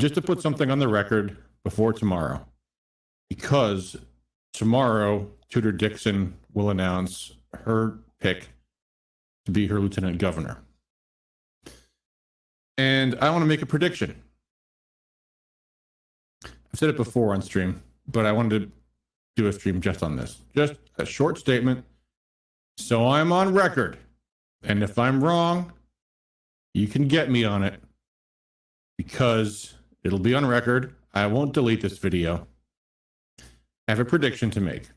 just to put something on the record before tomorrow, because tomorrow Tudor Dixon will announce her pick to be her lieutenant governor. And I want to make a prediction. I've said it before on stream, but I wanted to do a stream just on this. Just a short statement, so I'm on record. And if I'm wrong, you can get me on it, because it'll be on record. I won't delete this video. I have a prediction to make.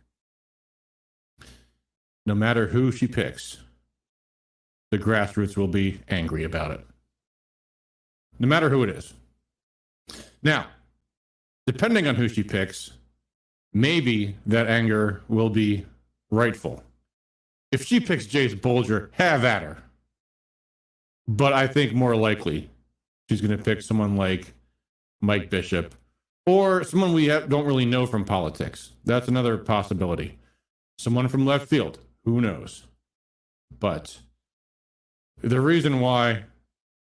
No matter who she picks, the grassroots will be angry about it. No matter who it is. Now, depending on who she picks, maybe that anger will be rightful. If she picks Jace Bolger, have at her. But I think more likely she's going to pick someone like Mike Bishop, or someone we don't really know from politics. That's another possibility. Someone from left field. Who knows? But the reason why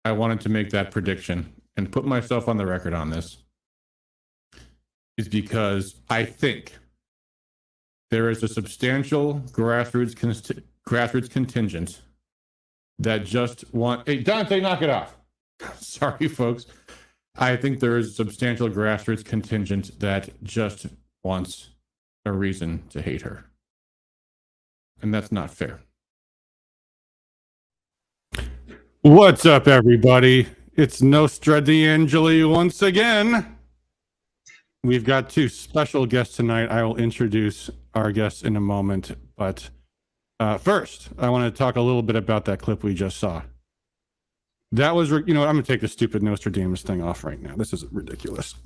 I wanted to make that prediction and put myself on the record on this is because I think there is a substantial grassroots contingent that just want... Hey, Dante, knock it off. Sorry, folks. I think there is a substantial grassroots contingent that just wants a reason to hate her. And that's not fair. What's up, everybody? It's Nostra D'Angeli once again. We've got two special guests tonight. I will introduce our guests in a moment. But first, I want to talk a little bit about that clip we just saw. That was, I'm going to take the stupid Nostradamus thing off right now. This is ridiculous.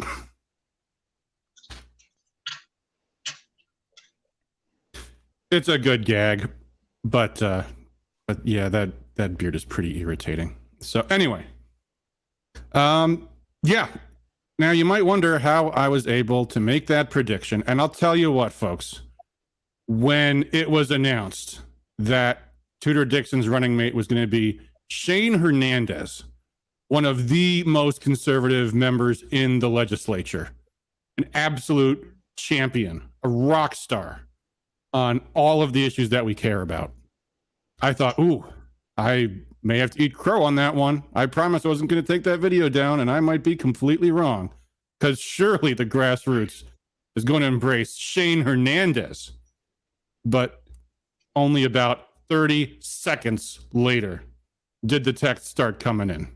It's a good gag, but yeah, that beard is pretty irritating. So anyway, yeah. Now you might wonder how I was able to make that prediction, and I'll tell you what, folks. When it was announced that Tudor Dixon's running mate was going to be Shane Hernandez, one of the most conservative members in the legislature, an absolute champion, a rock star on all of the issues that we care about, I thought, ooh, I may have to eat crow on that one. I promised I wasn't going to take that video down, and I might be completely wrong, because surely the grassroots is going to embrace Shane Hernandez. But only about 30 seconds later did the text start coming in.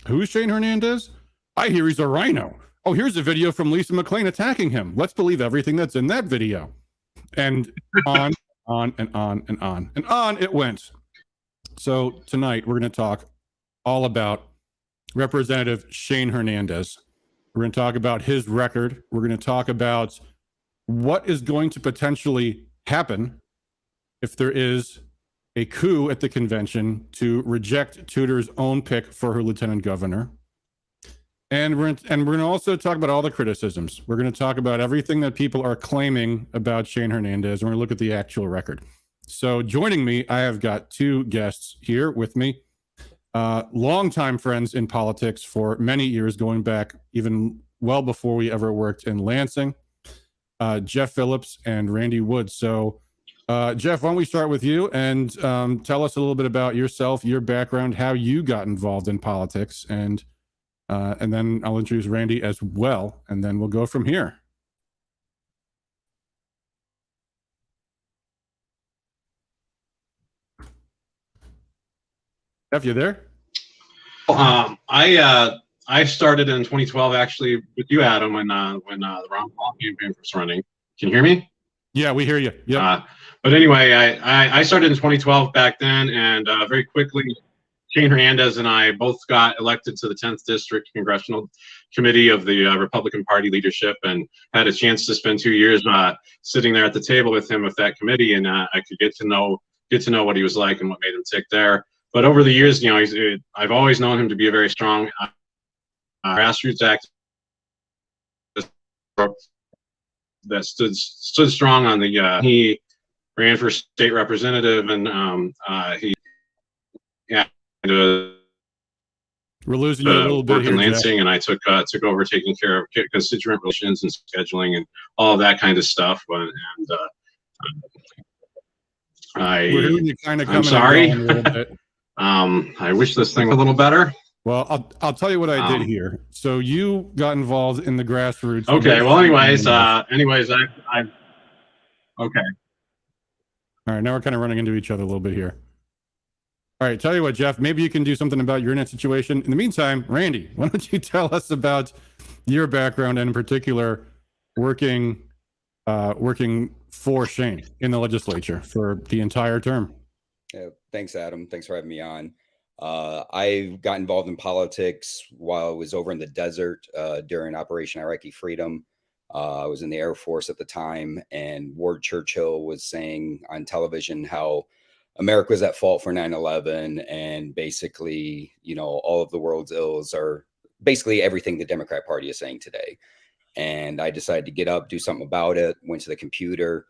Who's Shane Hernandez? I hear he's a rhino. Oh, here's a video from Lisa McClain attacking him. Let's believe everything that's in that video. And on and on and on and on it went. So tonight we're going to talk all about Representative Shane Hernandez. We're going to talk about his record. We're going to talk about what is going to potentially happen if there is a coup at the convention to reject Tudor's own pick for her lieutenant governor. And we're going to also talk about all the criticisms. We're going to talk about everything that people are claiming about Shane Hernandez, and we're going to look at the actual record. So joining me, I have got two guests here with me, longtime friends in politics for many years, going back even well before we ever worked in Lansing, Jeff Phillips and Randy Woods. So Jeff, why don't we start with you and tell us a little bit about yourself, your background, how you got involved in politics, and then I'll introduce Randy as well, and then we'll go from here. Jeff, you there? I started in 2012 actually with you, Adam, when the Ron Paul campaign was running. Can you hear me? Yeah, we hear you. Yeah. But anyway, I started in 2012 back then, and very quickly, Shane Hernandez and I both got elected to the 10th District Congressional Committee of the Republican Party leadership, and had a chance to spend 2 years sitting there at the table with him with that committee, and I could get to know what he was like and what made him tick there. But over the years, I've always known him to be a very strong grassroots activist that stood strong on the. He ran for state representative, and he. Yeah. We're losing you a little bit work here, in Jeff. Lansing, and I took over taking care of constituent relations and scheduling and all of that kind of stuff. And We're hearing you kind of I'm coming sorry. and going a little bit. I wish this thing was a little better. Well, I'll tell you what I did here. So you got involved in the grassroots. Okay. Well, anyways, I okay. All right, now we're kind of running into each other a little bit here. All right, tell you what, Jeff, maybe you can do something about your internet situation. In the meantime, Randy, why don't you tell us about your background and in particular working for Shane in the legislature for the entire term? Yeah, thanks, Adam. Thanks for having me on. I got involved in politics while I was over in the desert during Operation Iraqi Freedom. I was in the Air Force at the time, and Ward Churchill was saying on television how America was at fault for 9/11, and basically, all of the world's ills are basically everything the Democrat Party is saying today. And I decided to get up, do something about it, went to the computer.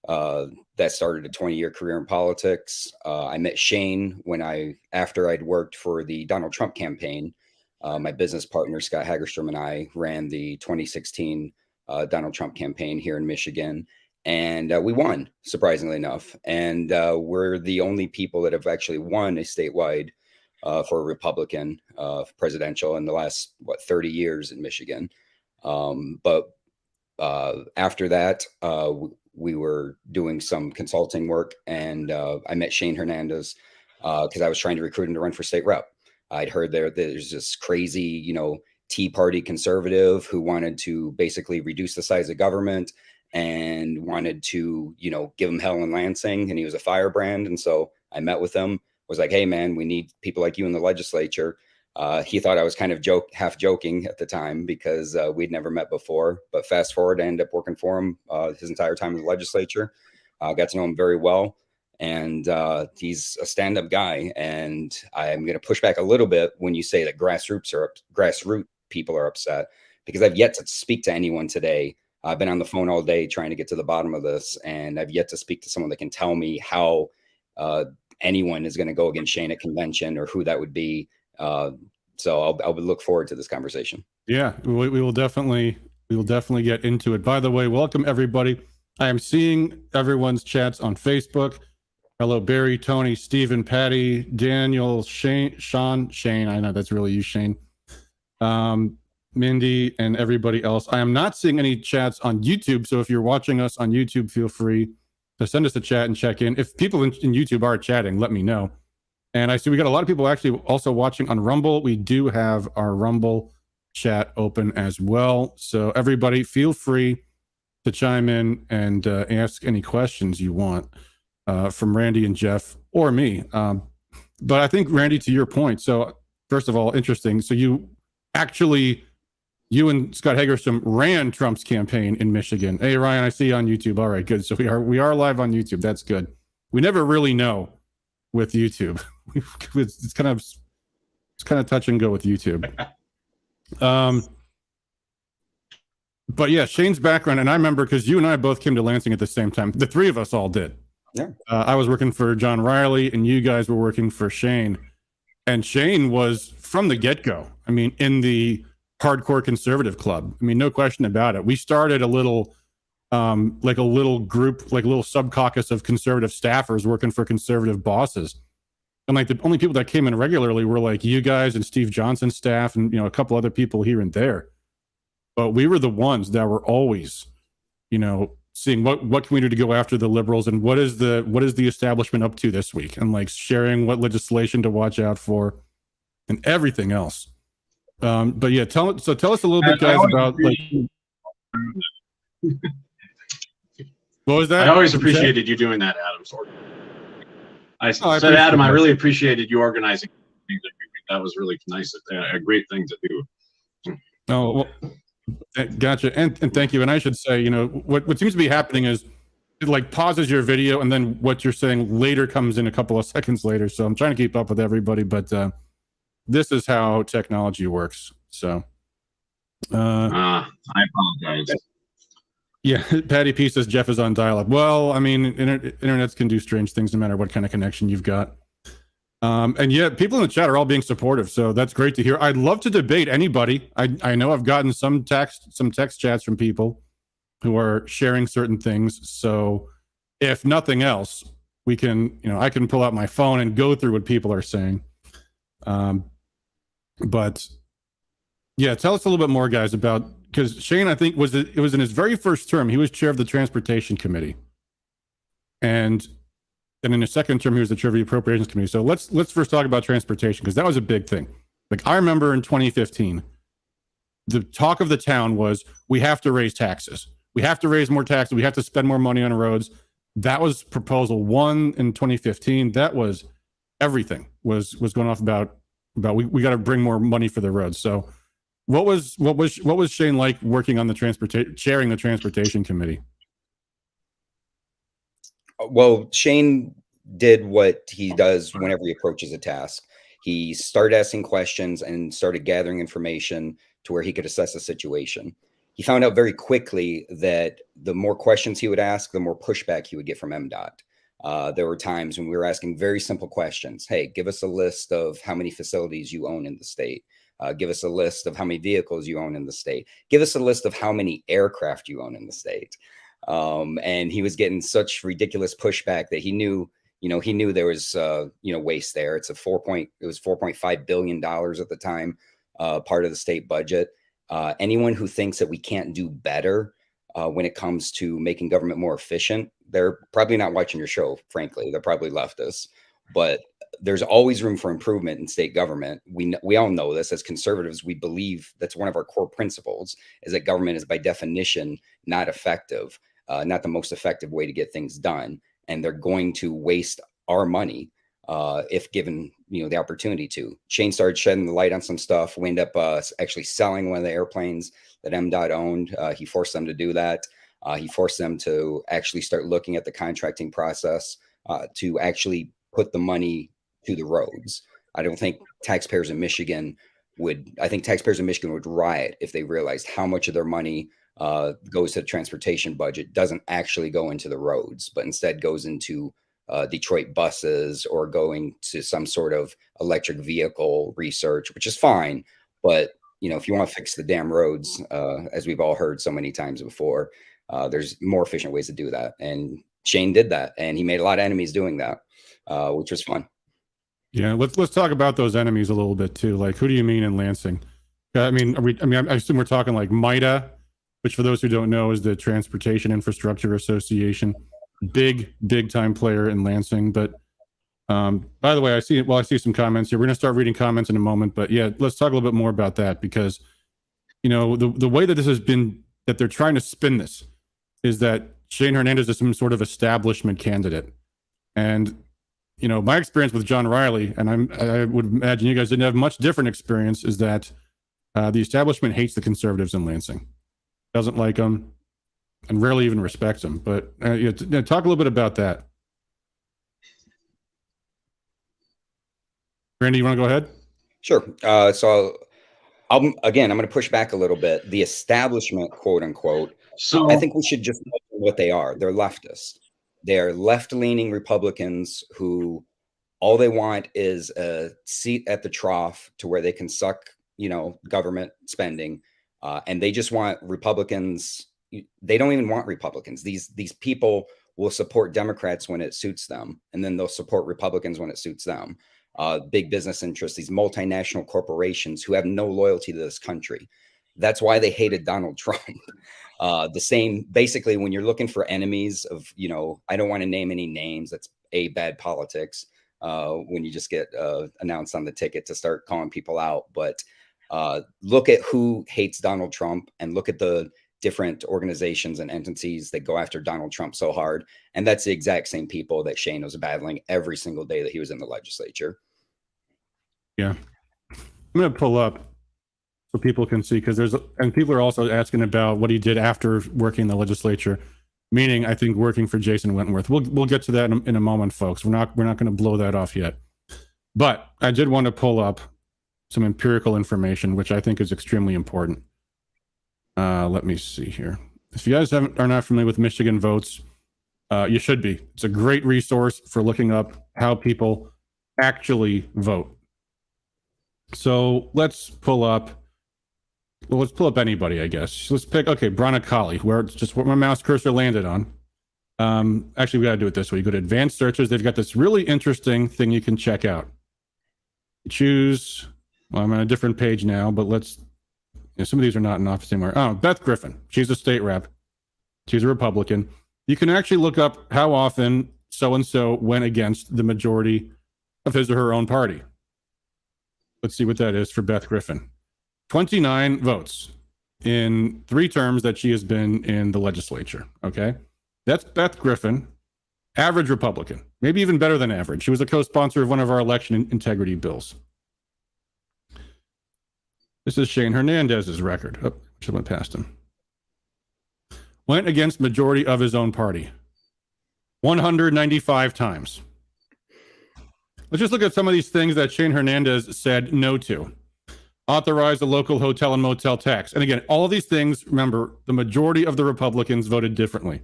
That started a 20-year career in politics. I met Shane after I'd worked for the Donald Trump campaign. My business partner, Scott Hagerstrom, and I ran the 2016 Donald Trump campaign here in Michigan. And we won, surprisingly enough. And we're the only people that have actually won a statewide for a Republican presidential in the last, 30 years in Michigan. But after that, we were doing some consulting work, and I met Shane Hernandez because I was trying to recruit him to run for state rep. I'd heard there's this crazy, Tea Party conservative who wanted to basically reduce the size of government and wanted to, give him hell in Lansing, and he was a firebrand. And so I met with him, was like, hey man, we need people like you in the legislature. He thought I was kind of half joking at the time because we'd never met before, but fast forward, I ended up working for him his entire time in the legislature. Got to know him very well. And he's a stand-up guy. And I'm going to push back a little bit when you say that grassroots people are upset, because I've yet to speak to anyone today. I've been on the phone all day trying to get to the bottom of this, and I've yet to speak to someone that can tell me how anyone is going to go against Shane at convention or who that would be. So I'll look forward to this conversation. Yeah, we will definitely get into it. By the way, welcome everybody. I am seeing everyone's chats on Facebook. Hello, Barry, Tony, Stephen, Patty, Daniel, Shane. I know that's really you, Shane. Mindy and everybody else. I am not seeing any chats on YouTube. So if you're watching us on YouTube, feel free to send us a chat and check in. If people in YouTube are chatting, let me know. And I see we got a lot of people actually also watching on Rumble. We do have our Rumble chat open as well. So everybody feel free to chime in and ask any questions you want from Randy and Jeff or me. But I think, Randy, to your point, so first of all, interesting. So you and Scott Hagerstrom ran Trump's campaign in Michigan. Hey, Ryan, I see you on YouTube. All right, good. So we are live on YouTube. That's good. We never really know with YouTube. It's kind of touch and go with YouTube. But yeah, Shane's background, and I remember because you and I both came to Lansing at the same time. The three of us all did. Yeah. I was working for John Riley, and you guys were working for Shane. And Shane was from the get-go. I mean, in the hardcore conservative club. I mean, no question about it. We started a little group, like a little sub caucus of conservative staffers working for conservative bosses. And like the only people that came in regularly were like you guys and Steve Johnson's staff and, a couple other people here and there. But we were the ones that were always, seeing what can we do to go after the liberals and what is the establishment up to this week, and like sharing what legislation to watch out for and everything else. But yeah, tell us a little bit, guys, about like what was that? I always appreciated you doing that, Adam. I said, Adam, I really appreciated you organizing. That was really nice. A great thing to do. Oh, well, gotcha. And thank you. And I should say, what seems to be happening is it like pauses your video and then what you're saying later comes in a couple of seconds later. So I'm trying to keep up with everybody, but this is how technology works. So I apologize. Yeah, Patty P says Jeff is on dial-up. Well, I mean, internets can do strange things no matter what kind of connection you've got. And yet people in the chat are all being supportive. So that's great to hear. I'd love to debate anybody. I know I've gotten some text chats from people who are sharing certain things. So if nothing else, we can, I can pull out my phone and go through what people are saying. But yeah, tell us a little bit more, guys, about, because Shane, I think it was in his very first term, he was chair of the Transportation Committee. And in his second term, he was the chair of the Appropriations Committee. So let's first talk about transportation, because that was a big thing. Like, I remember in 2015, the talk of the town was, we have to raise taxes. We have to raise more taxes. We have to spend more money on roads. That was proposal one in 2015. That was everything was going off about we got to bring more money for the roads. So what was Shane like working on chairing the Transportation Committee? Well, Shane did what he does whenever he approaches a task. He started asking questions and started gathering information to where he could assess the situation. He found out very quickly that the more questions he would ask, the more pushback he would get from MDOT. There were times when we were asking very simple questions. Hey, give us a list of how many facilities you own in the state. Give us a list of how many vehicles you own in the state. Give us a list of how many aircraft you own in the state. And he was getting such ridiculous pushback that he knew there was, waste there. It was $4.5 billion at the time, part of the state budget. Anyone who thinks that we can't do better when it comes to making government more efficient, they're probably not watching your show, frankly. They're probably leftists. But there's always room for improvement in state government. We all know this. As conservatives, we believe that's one of our core principles, is that government is by definition not effective, not the most effective way to get things done. And they're going to waste our money if given the opportunity to. Shane started shedding the light on some stuff. We end up actually selling one of the airplanes that MDOT owned. He forced them to do that. He forced them to actually start looking at the contracting process to actually put the money to the roads. I think taxpayers in Michigan would riot if they realized how much of their money goes to the transportation budget doesn't actually go into the roads, but instead goes into Detroit buses or going to some sort of electric vehicle research, which is fine. But, if you want to fix the damn roads, as we've all heard so many times before, there's more efficient ways to do that. And Shane did that, and he made a lot of enemies doing that, which was fun. Yeah, let's talk about those enemies a little bit too. Like, who do you mean in Lansing? I assume we're talking like MITA, which for those who don't know is the Transportation Infrastructure Association, big time player in Lansing. But by the way, I see some comments here. We're gonna start reading comments in a moment, but yeah, let's talk a little bit more about that, because the way that this has been, that they're trying to spin this, is that Shane Hernandez is some sort of establishment candidate. And my experience with John Riley, and I would imagine you guys didn't have much different experience, is that the establishment hates the conservatives in Lansing, doesn't like them, and rarely even respects them. But talk a little bit about that. Randy, you want to go ahead? Sure. So I'm going to push back a little bit. The establishment, quote unquote. So I think we should just know what they are. They're leftists. They're left-leaning Republicans who all they want is a seat at the trough to where they can suck, government spending. And they just want Republicans. They don't even want Republicans. These people will support Democrats when it suits them, and then they'll support Republicans when it suits them. Big business interests, these multinational corporations who have no loyalty to this country. That's why they hated Donald Trump. The same, basically, when you're looking for enemies of, I don't want to name any names. That's bad politics. When you just get announced on the ticket to start calling people out. But look at who hates Donald Trump, and look at the different organizations and entities that go after Donald Trump so hard. And that's the exact same people that Shane was battling every single day that he was in the legislature. Yeah. I'm going to pull up so people can see, because and people are also asking about what he did after working in the legislature, meaning, I think, working for Jason Wentworth. We'll get to that in a moment, folks. We're not going to blow that off yet. But I did want to pull up some empirical information, which I think is extremely important. Let me see here. If you guys are not familiar with Michigan Votes, you should be. It's a great resource for looking up how people actually vote. So let's pull up anybody, I guess. Let's pick, okay, Bronicali, where it's just what my mouse cursor landed on. Actually, we got to do it this way. You go to advanced searches. They've got this really interesting thing you can check out. You choose, well, I'm on a different page now, but some of these are not in office anymore. Oh, Beth Griffin. She's a state rep. She's a Republican. You can actually look up how often so-and-so went against the majority of his or her own party. Let's see what that is for Beth Griffin. 29 votes in 3 terms that she has been in the legislature. Okay. That's Beth Griffin, average Republican, maybe even better than average. She was a co-sponsor of one of our election integrity bills. This is Shane Hernandez's record. Oh, she went past him. Went against majority of his own party 195 times. Let's just look at some of these things that Shane Hernandez said no to. Authorize a local hotel and motel tax. And again, all of these things, remember, the majority of the Republicans voted differently,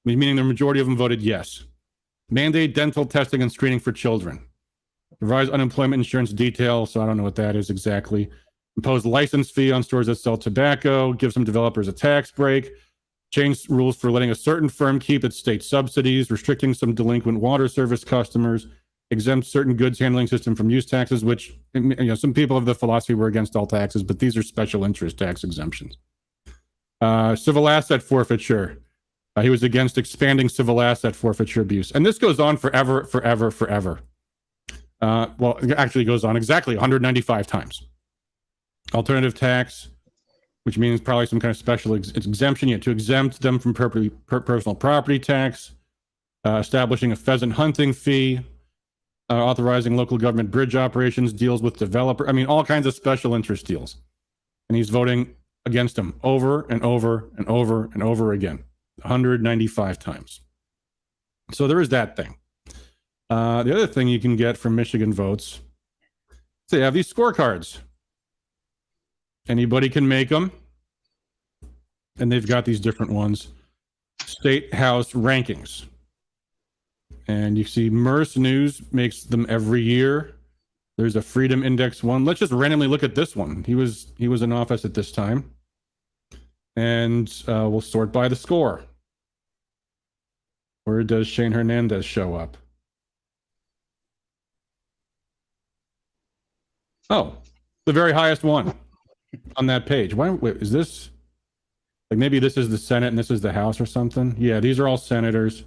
meaning the majority of them voted yes. Mandate dental testing and screening for children. Revise unemployment insurance detail, so I don't know what that is exactly. Impose license fee on stores that sell tobacco. Give some developers a tax break. Change rules for letting a certain firm keep its state subsidies. Restricting some delinquent water service customers. Exempt certain goods handling system from use taxes, which, some people have the philosophy we're against all taxes, but these are special interest tax exemptions. Civil asset forfeiture. He was against expanding civil asset forfeiture abuse. And this goes on forever, forever, forever. Well, it actually goes on exactly 195 times. Alternative tax, which means probably some kind of special exemption. You have to exempt them from personal property tax. Establishing a pheasant hunting fee. Authorizing local government bridge operations, deals with developer. I mean, all kinds of special interest deals. And he's voting against them over and over and over and over again, 195 times. So there is that thing. The other thing you can get from Michigan votes, they have these scorecards. Anybody can make them. And they've got these different ones. State House rankings. And you see Merce News makes them every year. There's a Freedom Index one. Let's just randomly look at this one. He was in office at this time. And we'll sort by the score. Where does Shane Hernandez show up? Oh, the very highest one on that page. Wait, is this, like maybe this is the Senate and this is the House or something? Yeah, these are all senators.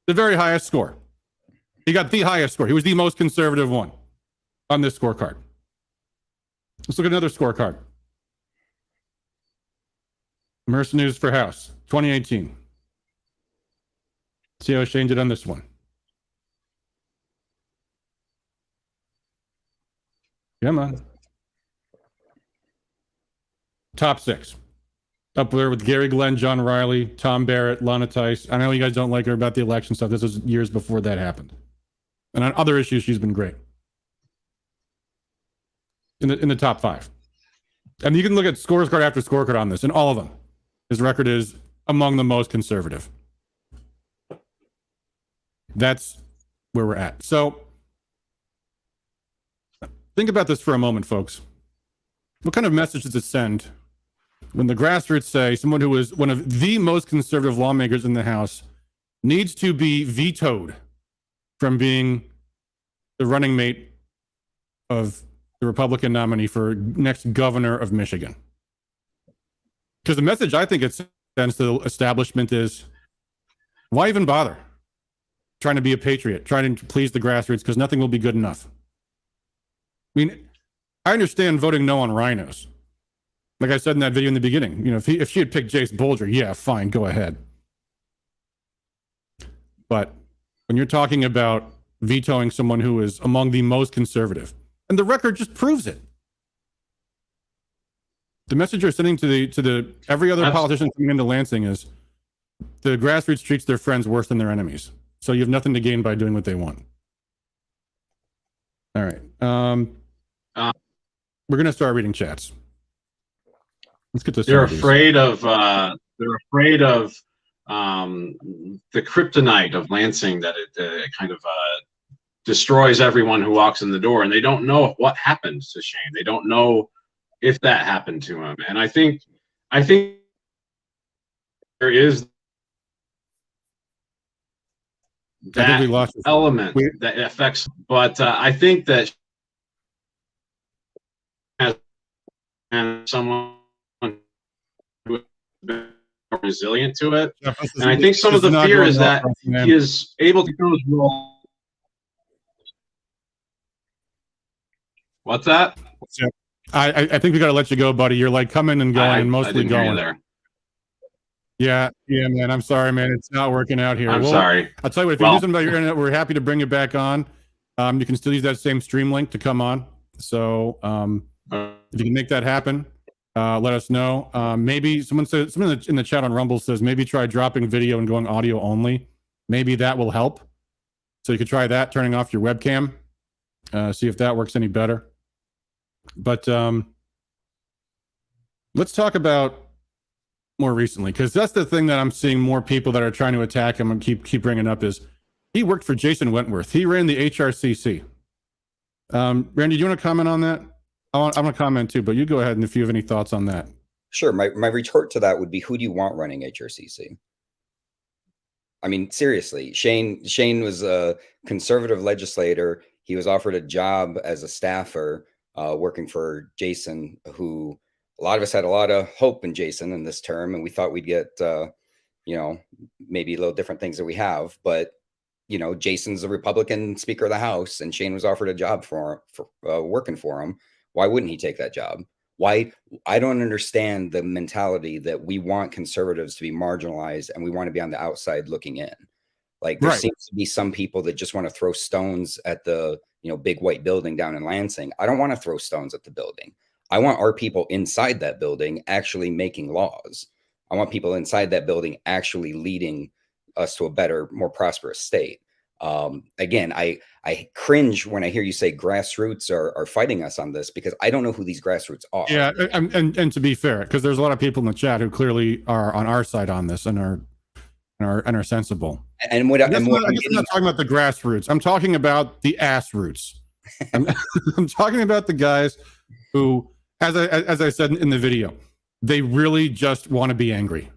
The very highest score. He got the highest score. He was the most conservative one on this scorecard. Let's look at another scorecard. Merce News for House, 2018. See how Shane did on this one. Come on. Top 6. Up there with Gary Glenn, John Riley, Tom Barrett, Lana Tice. I know you guys don't like her about the election stuff. This was years before that happened. And on other issues, she's been great. In the top 5. And you can look at scorecard after scorecard on this, and all of them. His record is among the most conservative. That's where we're at. So think about this for a moment, folks. What kind of message does it send when the grassroots say someone who is one of the most conservative lawmakers in the House needs to be vetoed from being the running mate of the Republican nominee for next governor of Michigan? Because the message I think it sends to the establishment is, why even bother trying to be a patriot, trying to please the grassroots, because nothing will be good enough? I mean, I understand voting no on rhinos. Like I said in that video in the beginning, if she had picked Jace Bolger, yeah, fine, go ahead. But when you're talking about vetoing someone who is among the most conservative, and the record just proves it. The message you're sending to every other politician coming into Lansing is the grassroots treats their friends worse than their enemies. So you have nothing to gain by doing what they want. All right. We're going to start reading chats. Let's get this. They're afraid of the kryptonite of Lansing, that it kind of destroys everyone who walks in the door, and they don't know what happened to Shane. They don't know if that happened to him. And I think there is I think we that lost element that affects, but I think that and someone who has been more resilient to it. And I think some of the fear is that he is able to do his role. What's that? I think we got to let you go, buddy. You're like coming and going and mostly going. There. Yeah, man. I'm sorry, man. It's not working out here. I'm sorry. I'll tell you what, if you do something about your internet, we're happy to bring you back on. You can still use that same stream link to come on. So if you can make that happen, let us know. Maybe someone in the chat on Rumble says maybe try dropping video and going audio only. Maybe that will help. So you could try that, turning off your webcam, see if that works any better. But let's talk about more recently, because that's the thing that I'm seeing more people that are trying to attack him and keep bringing up is he worked for Jason Wentworth. He ran the HRCC. Randy, do you want to comment on that? I'm going to comment too, but you go ahead and if you have any thoughts on that. Sure. My retort to that would be, who do you want running HRCC? I mean, seriously, Shane was a conservative legislator. He was offered a job as a staffer working for Jason, who a lot of us had a lot of hope in Jason in this term, and we thought we'd get, maybe a little different things that we have. But, Jason's a Republican Speaker of the House, and Shane was offered a job for working for him. Why wouldn't he take that job? Why? I don't understand the mentality that we want conservatives to be marginalized and we want to be on the outside looking in. Like there seems to be some people that just want to throw stones at the, big white building down in Lansing. I don't want to throw stones at the building. I want our people inside that building actually making laws. I want people inside that building actually leading us to a better, more prosperous state. Again, I cringe when I hear you say grassroots are fighting us on this, because I don't know who these grassroots are. Yeah, and to be fair, because there's a lot of people in the chat who clearly are on our side on this and are sensible. And I'm not talking about the grassroots. I'm talking about the ass roots. I'm talking about the guys who, as I said in the video, they really just want to be angry,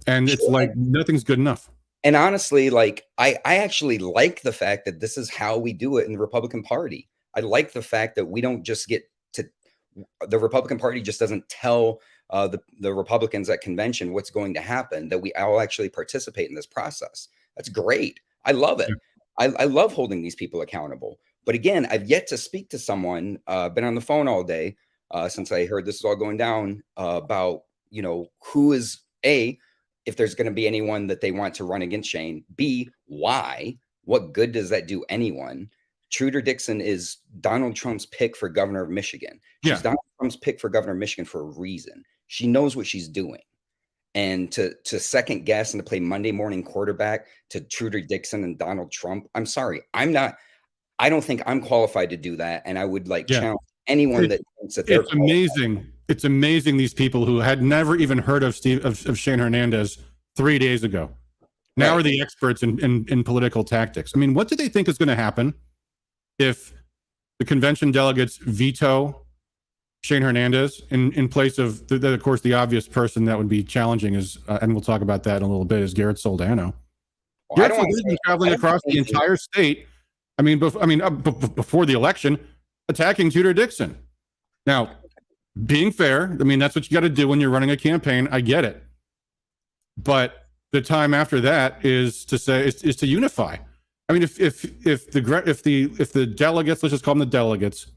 and it's like nothing's good enough. And honestly, like I actually like the fact that this is how we do it in the Republican Party. I like the fact that we don't just the Republican Party just doesn't tell the Republicans at convention what's going to happen, that we all actually participate in this process. That's great. I love it. Yeah. I love holding these people accountable. But again, I've yet to speak to someone, been on the phone all day since I heard this is all going down, about, who is if there's going to be anyone that they want to run against Shane, B, why, what good does that do anyone? Tudor Dixon is Donald Trump's pick for governor of Michigan. She's Donald Trump's pick for governor of Michigan for a reason. She knows what she's doing. And to second guess and to play Monday morning quarterback to Tudor Dixon and Donald Trump, I'm sorry, I don't think I'm qualified to do that. And I would challenge anyone that thinks that they're qualified. Amazing. It's amazing these people who had never even heard of Shane Hernandez 3 days ago now are the experts in political tactics. I mean, what do they think is going to happen if the convention delegates veto Shane Hernandez in place of, of course, the obvious person that would be challenging is, and we'll talk about that in a little bit, is Garrett Soldano. Garrett Soldano's been traveling across the entire state. Before the election, attacking Tudor Dixon. Now, being fair, that's what you got to do when you're running a campaign. I get it, but the time after that is to unify. I mean, if the delegates, let's just call them the delegates,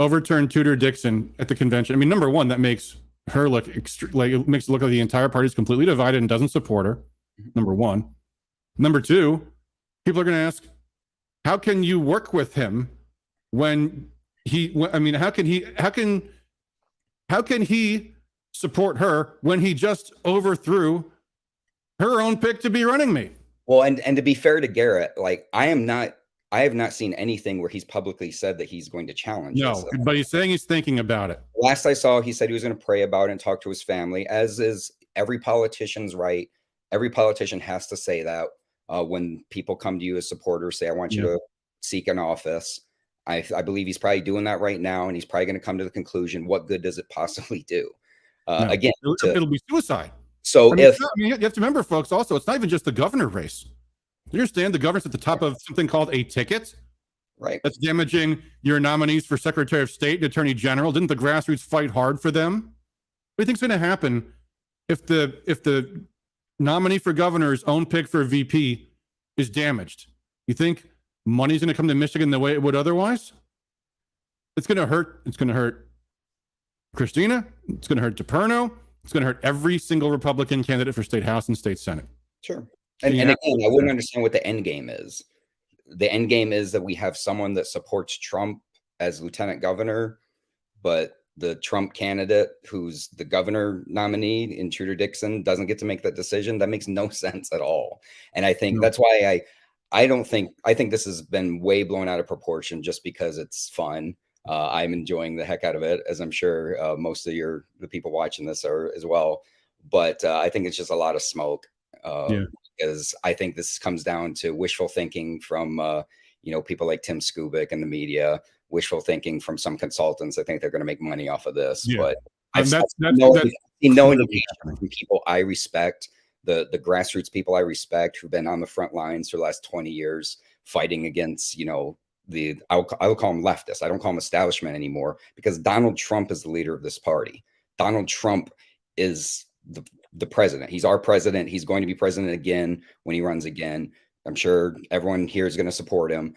overturn Tudor Dixon at the convention. I mean, number one, that makes her look it makes it look like the entire party is completely divided and doesn't support her. Number one. Number two, people are going to ask, how can you work with him when how can he support her when he just overthrew her own pick to be running mate? Well, and to be fair to Garrett, I have not seen anything where he's publicly said that he's going to challenge. No, but he's saying he's thinking about it. Last I saw, he said he was going to pray about it and talk to his family, as is every politician's right. Every politician has to say that. when people come to you as supporters, say, I want you to seek an office. I believe he's probably doing that right now, and he's probably going to come to the conclusion, what good does it possibly do? No. Again, it'll be suicide. So you have to remember, folks, also, it's not even just the governor race. You understand the governor's at the top of something called a ticket? Right. That's damaging your nominees for Secretary of State and Attorney General. Didn't the grassroots fight hard for them? What do you think's going to happen if the nominee for governor's own pick for VP is damaged? You think money's going to come to Michigan the way it would otherwise? It's going to hurt. It's going to hurt Christina. It's going to hurt DePerno. It's going to hurt every single Republican candidate for state House and state Senate. Sure. And again, I wouldn't understand what the end game is. The end game is that we have someone that supports Trump as lieutenant governor, but the Trump candidate, who's the governor nominee in Tudor Dixon, doesn't get to make that decision. That makes no sense at all. And I think that's why I think this has been way blown out of proportion just because it's fun. I'm enjoying the heck out of it, as I'm sure most of the people watching this are as well. But I think it's just a lot of smoke. Because I think this comes down to wishful thinking from people like Tim Skubick and the media, wishful thinking from some consultants. I think they're going to make money off of this. But I've seen no indication from people I respect, the grassroots people I respect, who've been on the front lines for the last 20 years fighting against, I will call them leftists. I don't call them establishment anymore, because Donald Trump is the leader of this party. Donald Trump is the president. He's our president. He's going to be president again when he runs again. I'm sure everyone here is going to support him.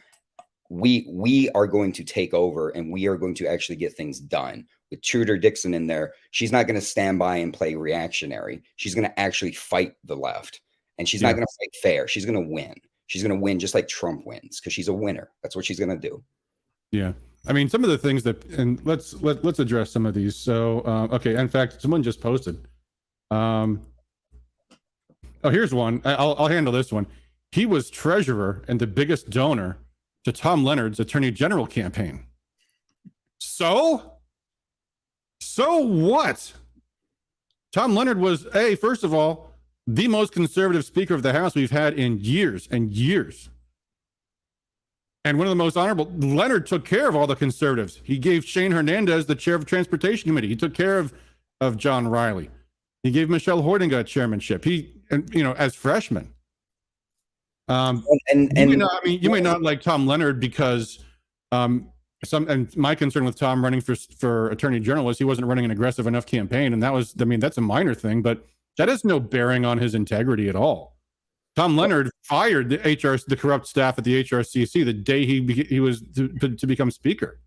We are going to take over, and we are going to actually get things done. With Tudor Dixon in there, she's not going to stand by and play reactionary. She's going to actually fight the left, and she's not going to fight fair. She's going to win. She's going to win just like Trump wins, because she's a winner. That's what she's going to do. Yeah. I mean, some of the things and let's address some of these. So, okay. In fact, someone just posted. Here's one. I'll handle this one. He was treasurer and the biggest donor to Tom Leonard's attorney general campaign. So what? Tom Leonard was, first of all, the most conservative Speaker of the House we've had in years and years. And one of the most honorable. Leonard took care of all the conservatives. He gave Shane Hernandez the chair of the Transportation Committee. He took care of John Riley. He gave Michelle Hoarding a chairmanship. As freshmen. You may not like Tom Leonard because and my concern with Tom running for attorney general was he wasn't running an aggressive enough campaign, and that's a minor thing, but that has no bearing on his integrity at all. Tom Leonard fired the corrupt staff at the HRCC the day he was to become speaker.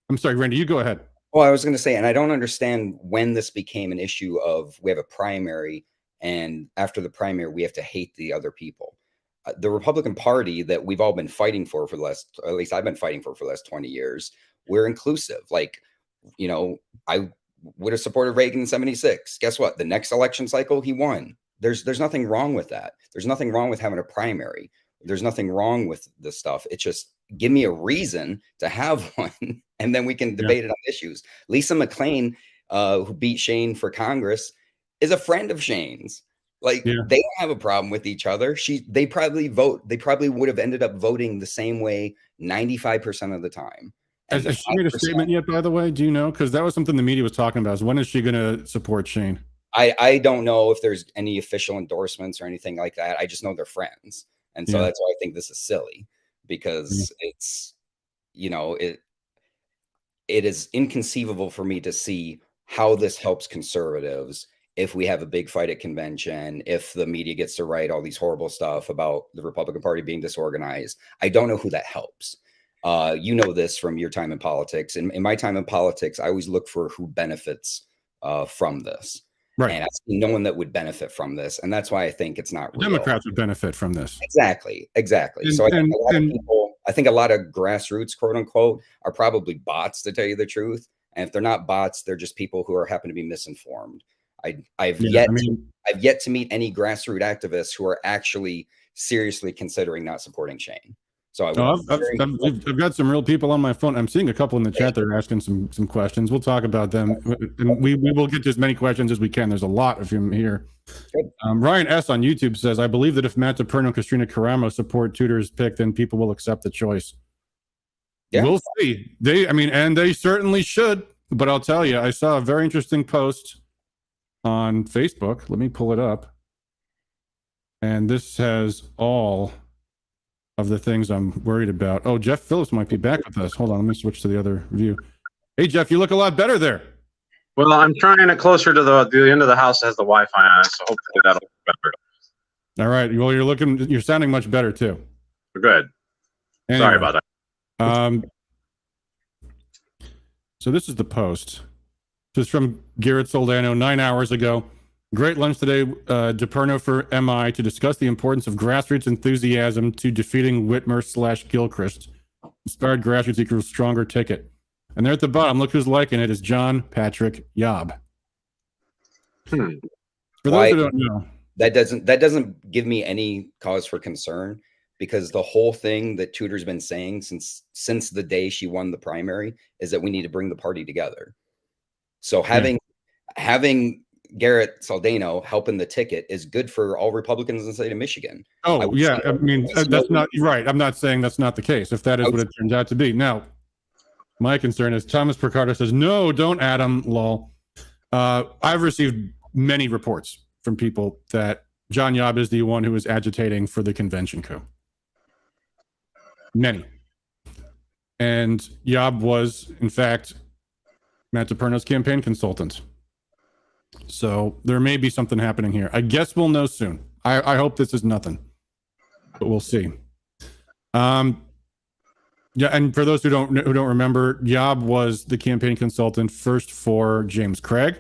I'm sorry, Randy, you go ahead. Well, I was going to say, and I don't understand when this became an issue of we have a primary, and after the primary, we have to hate the other people. The Republican Party that we've all been fighting for the last, at least I've been fighting for the last 20 years, we're inclusive. Like, I would have supported Reagan in 76. Guess what? The next election cycle, he won. There's nothing wrong with that. There's nothing wrong with having a primary. There's nothing wrong with this stuff. It's just, give me a reason to have one, and then we can debate it on issues. Lisa McClain, who beat Shane for Congress, is a friend of Shane's. They don't have a problem with each other. They probably would have ended up voting the same way 95% of the time. Has she made a statement yet, by the way? Do you know? Because that was something the media was talking about. Is when is she going to support Shane? I don't know if there's any official endorsements or anything like that. I just know they're friends. And so that's why I think this is silly, because it's, it is inconceivable for me to see how this helps conservatives if we have a big fight at convention, if the media gets to write all these horrible stuff about the Republican Party being disorganized. I don't know who that helps. You know this from your time in politics. In my time in politics, I always look for who benefits from this. Right. And I see no one that would benefit from this. And that's why I think it's not real. Democrats would benefit from this. Exactly. So I think a lot of grassroots, quote unquote, are probably bots, to tell you the truth. And if they're not bots, they're just people who happen to be misinformed. I've yet to meet any grassroots activists who are actually seriously considering not supporting Shane. So I've got some real people on my phone. I'm seeing a couple in the chat that are asking some questions. We'll talk about them, and we will get to as many questions as we can. There's a lot of them here. Ryan S. on YouTube says, I believe that if Matt DePerno and Christina Caramo support Tudor's pick, then people will accept the choice. Yeah. We'll see. And they certainly should. But I'll tell you, I saw a very interesting post on Facebook. Let me pull it up. And this has all of the things I'm worried about. Oh, Jeff Phillips might be back with us. Hold on, let me switch to the other view. Hey, Jeff, you look a lot better there. Well, I'm trying it closer to the end of the house that has the Wi-Fi on it, so hopefully that'll be better. All right. Well, you're sounding much better too. Good. Anyway, sorry about that. So this is the post. This is from Garrett Soldano 9 hours ago. Great lunch today, DePerno for MI to discuss the importance of grassroots enthusiasm to defeating Whitmer/Gilchrist. Inspired grassroots equals stronger ticket. And there at the bottom, look who's liking it, is John Patrick Yob. For those who don't know. That doesn't give me any cause for concern, because the whole thing that Tudor's been saying since the day she won the primary is that we need to bring the party together. So having Garrett Soldano helping the ticket is good for all Republicans in the state of Michigan. Oh, yeah. I mean, that's not right. I'm not saying that's not the case, if that is what it turns out to be. Now, my concern is Thomas Percardo says, no, don't add him, lol. I've received many reports from people that John Yob is the one who is agitating for the convention coup. Many. And Yob was, in fact, Matt DePerno's campaign consultant. So there may be something happening here. I guess we'll know soon. I hope this is nothing, but we'll see. Yeah, and for those who don't remember, Yob was the campaign consultant first for James Craig.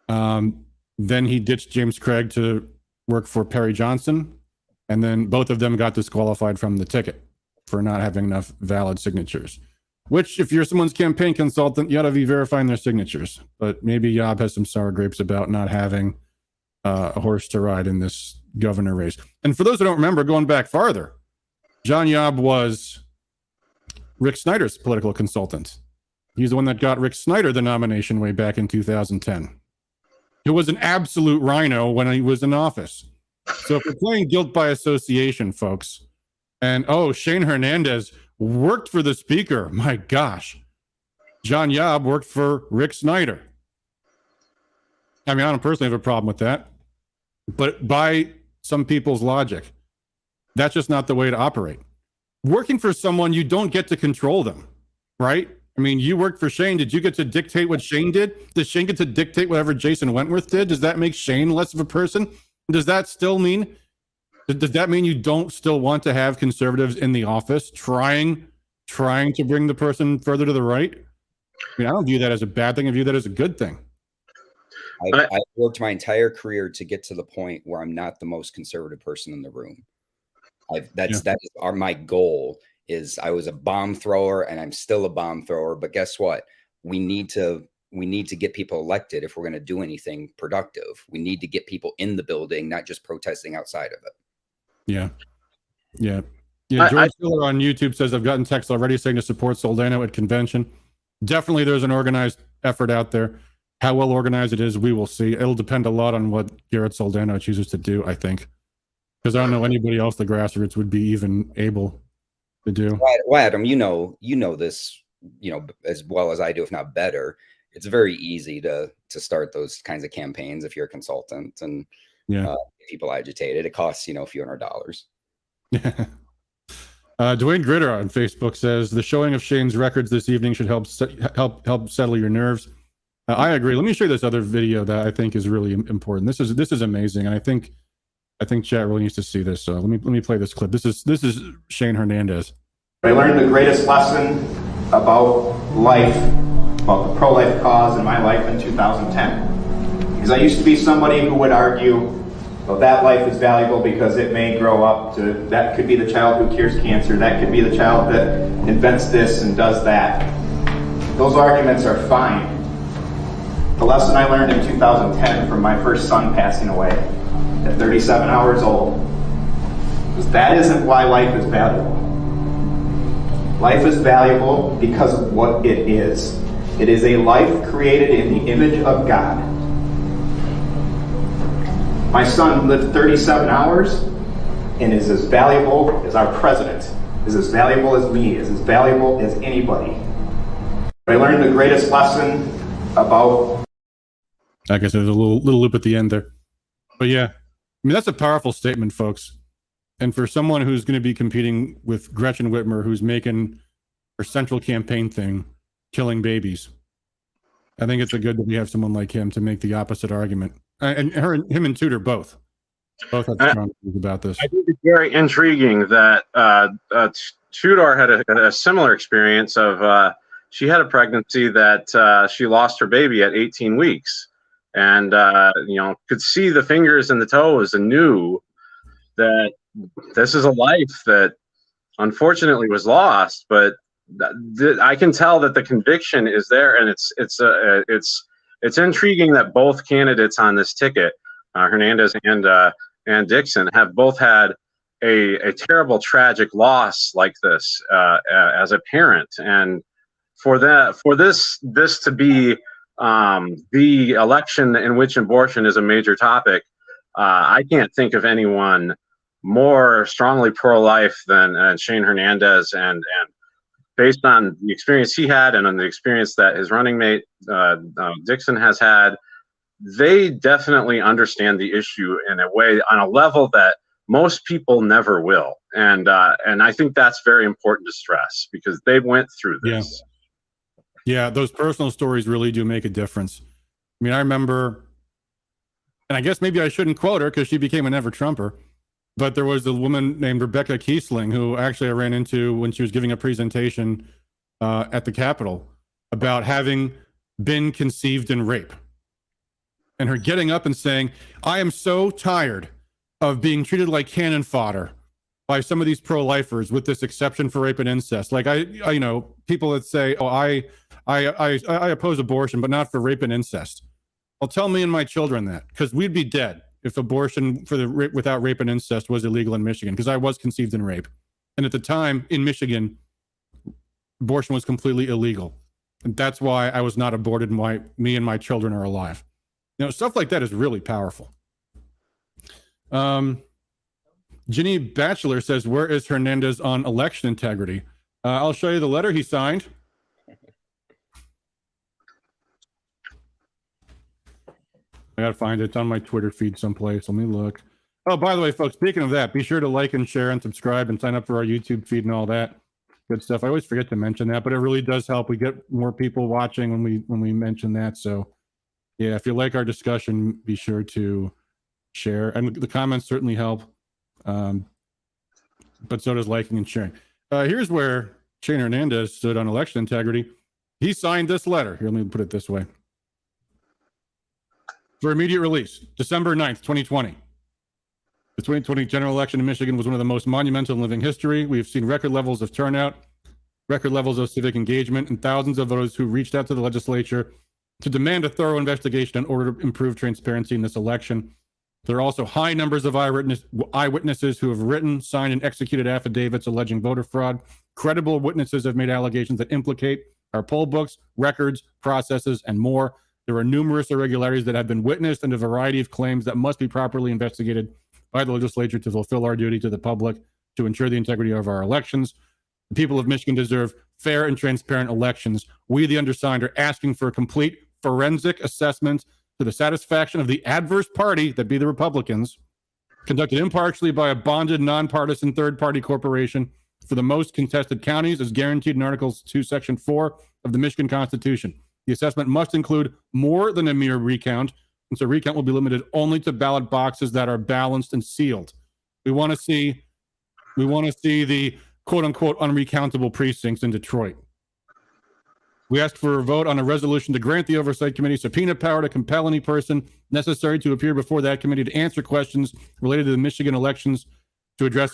Then he ditched James Craig to work for Perry Johnson, and then both of them got disqualified from the ticket for not having enough valid signatures. Which, if you're someone's campaign consultant, you ought to be verifying their signatures. But maybe Yob has some sour grapes about not having a horse to ride in this governor race. And for those who don't remember, going back farther, John Yob was Rick Snyder's political consultant. He's the one that got Rick Snyder the nomination way back in 2010. He was an absolute rhino when he was in office. So if we're playing guilt by association, folks, and Shane Hernandez worked for the speaker. My gosh. John Yob worked for Rick Snyder. I mean, I don't personally have a problem with that. But by some people's logic, that's just not the way to operate. Working for someone, you don't get to control them, right? I mean, you worked for Shane. Did you get to dictate what Shane did? Does Shane get to dictate whatever Jason Wentworth did? Does that make Shane less of a person? Does that still mean... Does that mean you don't still want to have conservatives in the office trying to bring the person further to the right? I mean, I don't view that as a bad thing. I view that as a good thing. I've worked my entire career to get to the point where I'm not the most conservative person in the room. That is my goal. Is I was a bomb thrower and I'm still a bomb thrower. But guess what? We need to get people elected if we're going to do anything productive. We need to get people in the building, not just protesting outside of it. Yeah. George Miller on YouTube says, I've gotten texts already saying to support Soldano at convention. Definitely there's an organized effort out there. How well organized it is, we will see. It'll depend a lot on what Garrett Soldano chooses to do, I think. Because I don't know anybody else the grassroots would be even able to do. Well, Adam, you know this, as well as I do, if not better. It's very easy to start those kinds of campaigns if you're a consultant and people agitated. It costs, a few $100s. Dwayne Gritter on Facebook says the showing of Shane's records this evening should help settle your nerves. I agree. Let me show you this other video that I think is really important. This is amazing, and I think chat really needs to see this. So let me play this clip. This is Shane Hernandez. I learned the greatest lesson about life, about the pro-life cause in my life in 2010. Because I used to be somebody who would argue, well, that life is valuable because it may grow up to, that could be the child who cures cancer, that could be the child that invents this and does that. Those arguments are fine. The lesson I learned in 2010 from my first son passing away at 37 hours old Because that isn't why life is valuable. Life is valuable because of what it is. It is a life created in the image of God. My son lived 37 hours and is as valuable as our president, is as valuable as me, is as valuable as anybody. I learned the greatest lesson about... I guess there's a little loop at the end there. But yeah, I mean, that's a powerful statement, folks. And for someone who's going to be competing with Gretchen Whitmer, who's making her central campaign thing, killing babies, I think it's a good that we have someone like him to make the opposite argument. And him and Tudor both have strong views about this. I think it's very intriguing that Tudor had a similar experience of she had a pregnancy that she lost her baby at 18 weeks, and could see the fingers and the toes and knew that this is a life that unfortunately was lost. But I can tell that the conviction is there, and it's intriguing that both candidates on this ticket, Hernandez and Dixon, have both had a terrible, tragic loss like this as a parent, and for this to be the election in which abortion is a major topic, I can't think of anyone more strongly pro-life than Shane Hernandez, and based on the experience he had and on the experience that his running mate Dixon has had, they definitely understand the issue in a way, on a level that most people never will. And I think that's very important to stress, because they went through this. Yeah, those personal stories really do make a difference. I mean, I remember, and I guess maybe I shouldn't quote her because she became a never Trumper, but there was a woman named Rebecca Kiesling who actually I ran into when she was giving a presentation at the Capitol about having been conceived in rape. And her getting up and saying, I am so tired of being treated like cannon fodder by some of these pro-lifers with this exception for rape and incest. Like I people that say, oh, I oppose abortion, but not for rape and incest. Well, tell me and my children that, because we'd be dead if abortion without rape and incest was illegal in Michigan, because I was conceived in rape. And at the time in Michigan, abortion was completely illegal. And that's why I was not aborted and why me and my children are alive. Stuff like that is really powerful. Ginny Batchelor says, where is Hernandez on election integrity? I'll show you the letter he signed. I gotta find it. It's on my Twitter feed someplace. Let me look. Oh, by the way, folks, speaking of that, be sure to like and share and subscribe and sign up for our YouTube feed and all that good stuff. I always forget to mention that, but it really does help. We get more people watching when we mention that. So yeah, if you like our discussion, be sure to share. And the comments certainly help. But so does liking and sharing. Here's where Shane Hernandez stood on election integrity. He signed this letter. Here, let me put it this way. For immediate release, December 9th, 2020. The 2020 general election in Michigan was one of the most monumental in living history. We have seen record levels of turnout, record levels of civic engagement, and thousands of voters who reached out to the legislature to demand a thorough investigation in order to improve transparency in this election. There are also high numbers of eyewitnesses who have written, signed, and executed affidavits alleging voter fraud. Credible witnesses have made allegations that implicate our poll books, records, processes, and more. There are numerous irregularities that have been witnessed and a variety of claims that must be properly investigated by the legislature to fulfill our duty to the public to ensure the integrity of our elections. The people of Michigan deserve fair and transparent elections. We, the undersigned, are asking for a complete forensic assessment to the satisfaction of the adverse party, that be the Republicans, conducted impartially by a bonded, nonpartisan third-party corporation for the most contested counties as guaranteed in Article 2, Section 4 of the Michigan Constitution. The assessment must include more than a mere recount, and so recount will be limited only to ballot boxes that are balanced and sealed. We want to see the quote-unquote unrecountable precincts in Detroit. We asked for a vote on a resolution to grant the Oversight Committee subpoena power to compel any person necessary to appear before that committee to answer questions related to the Michigan elections, to address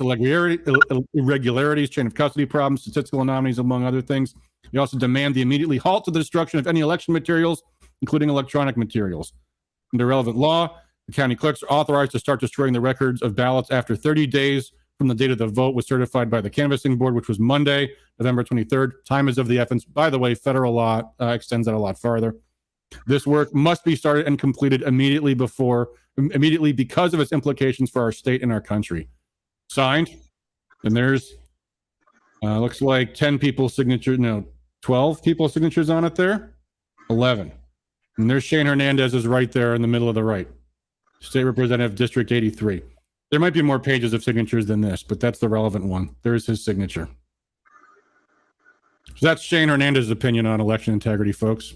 irregularities, chain of custody problems, statistical anomalies, among other things. We also demand the immediately halt to the destruction of any election materials, including electronic materials. Under relevant law, the county clerks are authorized to start destroying the records of ballots after 30 days from the date of the vote was certified by the canvassing board, which was Monday, November 23rd. Time is of the essence. By the way, federal law extends that a lot farther. This work must be started and completed immediately because of its implications for our state and our country. Signed. And there's, looks like 10 people's signatures, no, 12 people's signatures on it there. 11. And there's Shane Hernandez is right there in the middle of the right. State Representative District 83. There might be more pages of signatures than this, but that's the relevant one. There's his signature. So that's Shane Hernandez's opinion on election integrity, folks.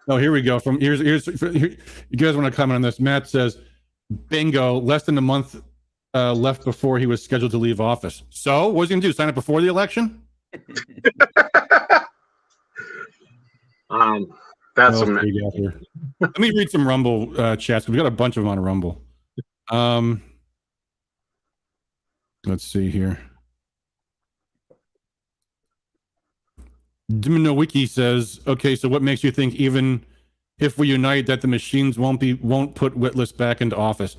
Oh, here we go. Here, you guys want to comment on this? Matt says, bingo, less than a month left before he was scheduled to leave office. So what's he going to do? Sign up before the election? That's Let me read some Rumble chats. We've got a bunch of them on Rumble. Let's see here. Wiki says, okay, so what makes you think even if we unite that the machines won't put Whitless back into office?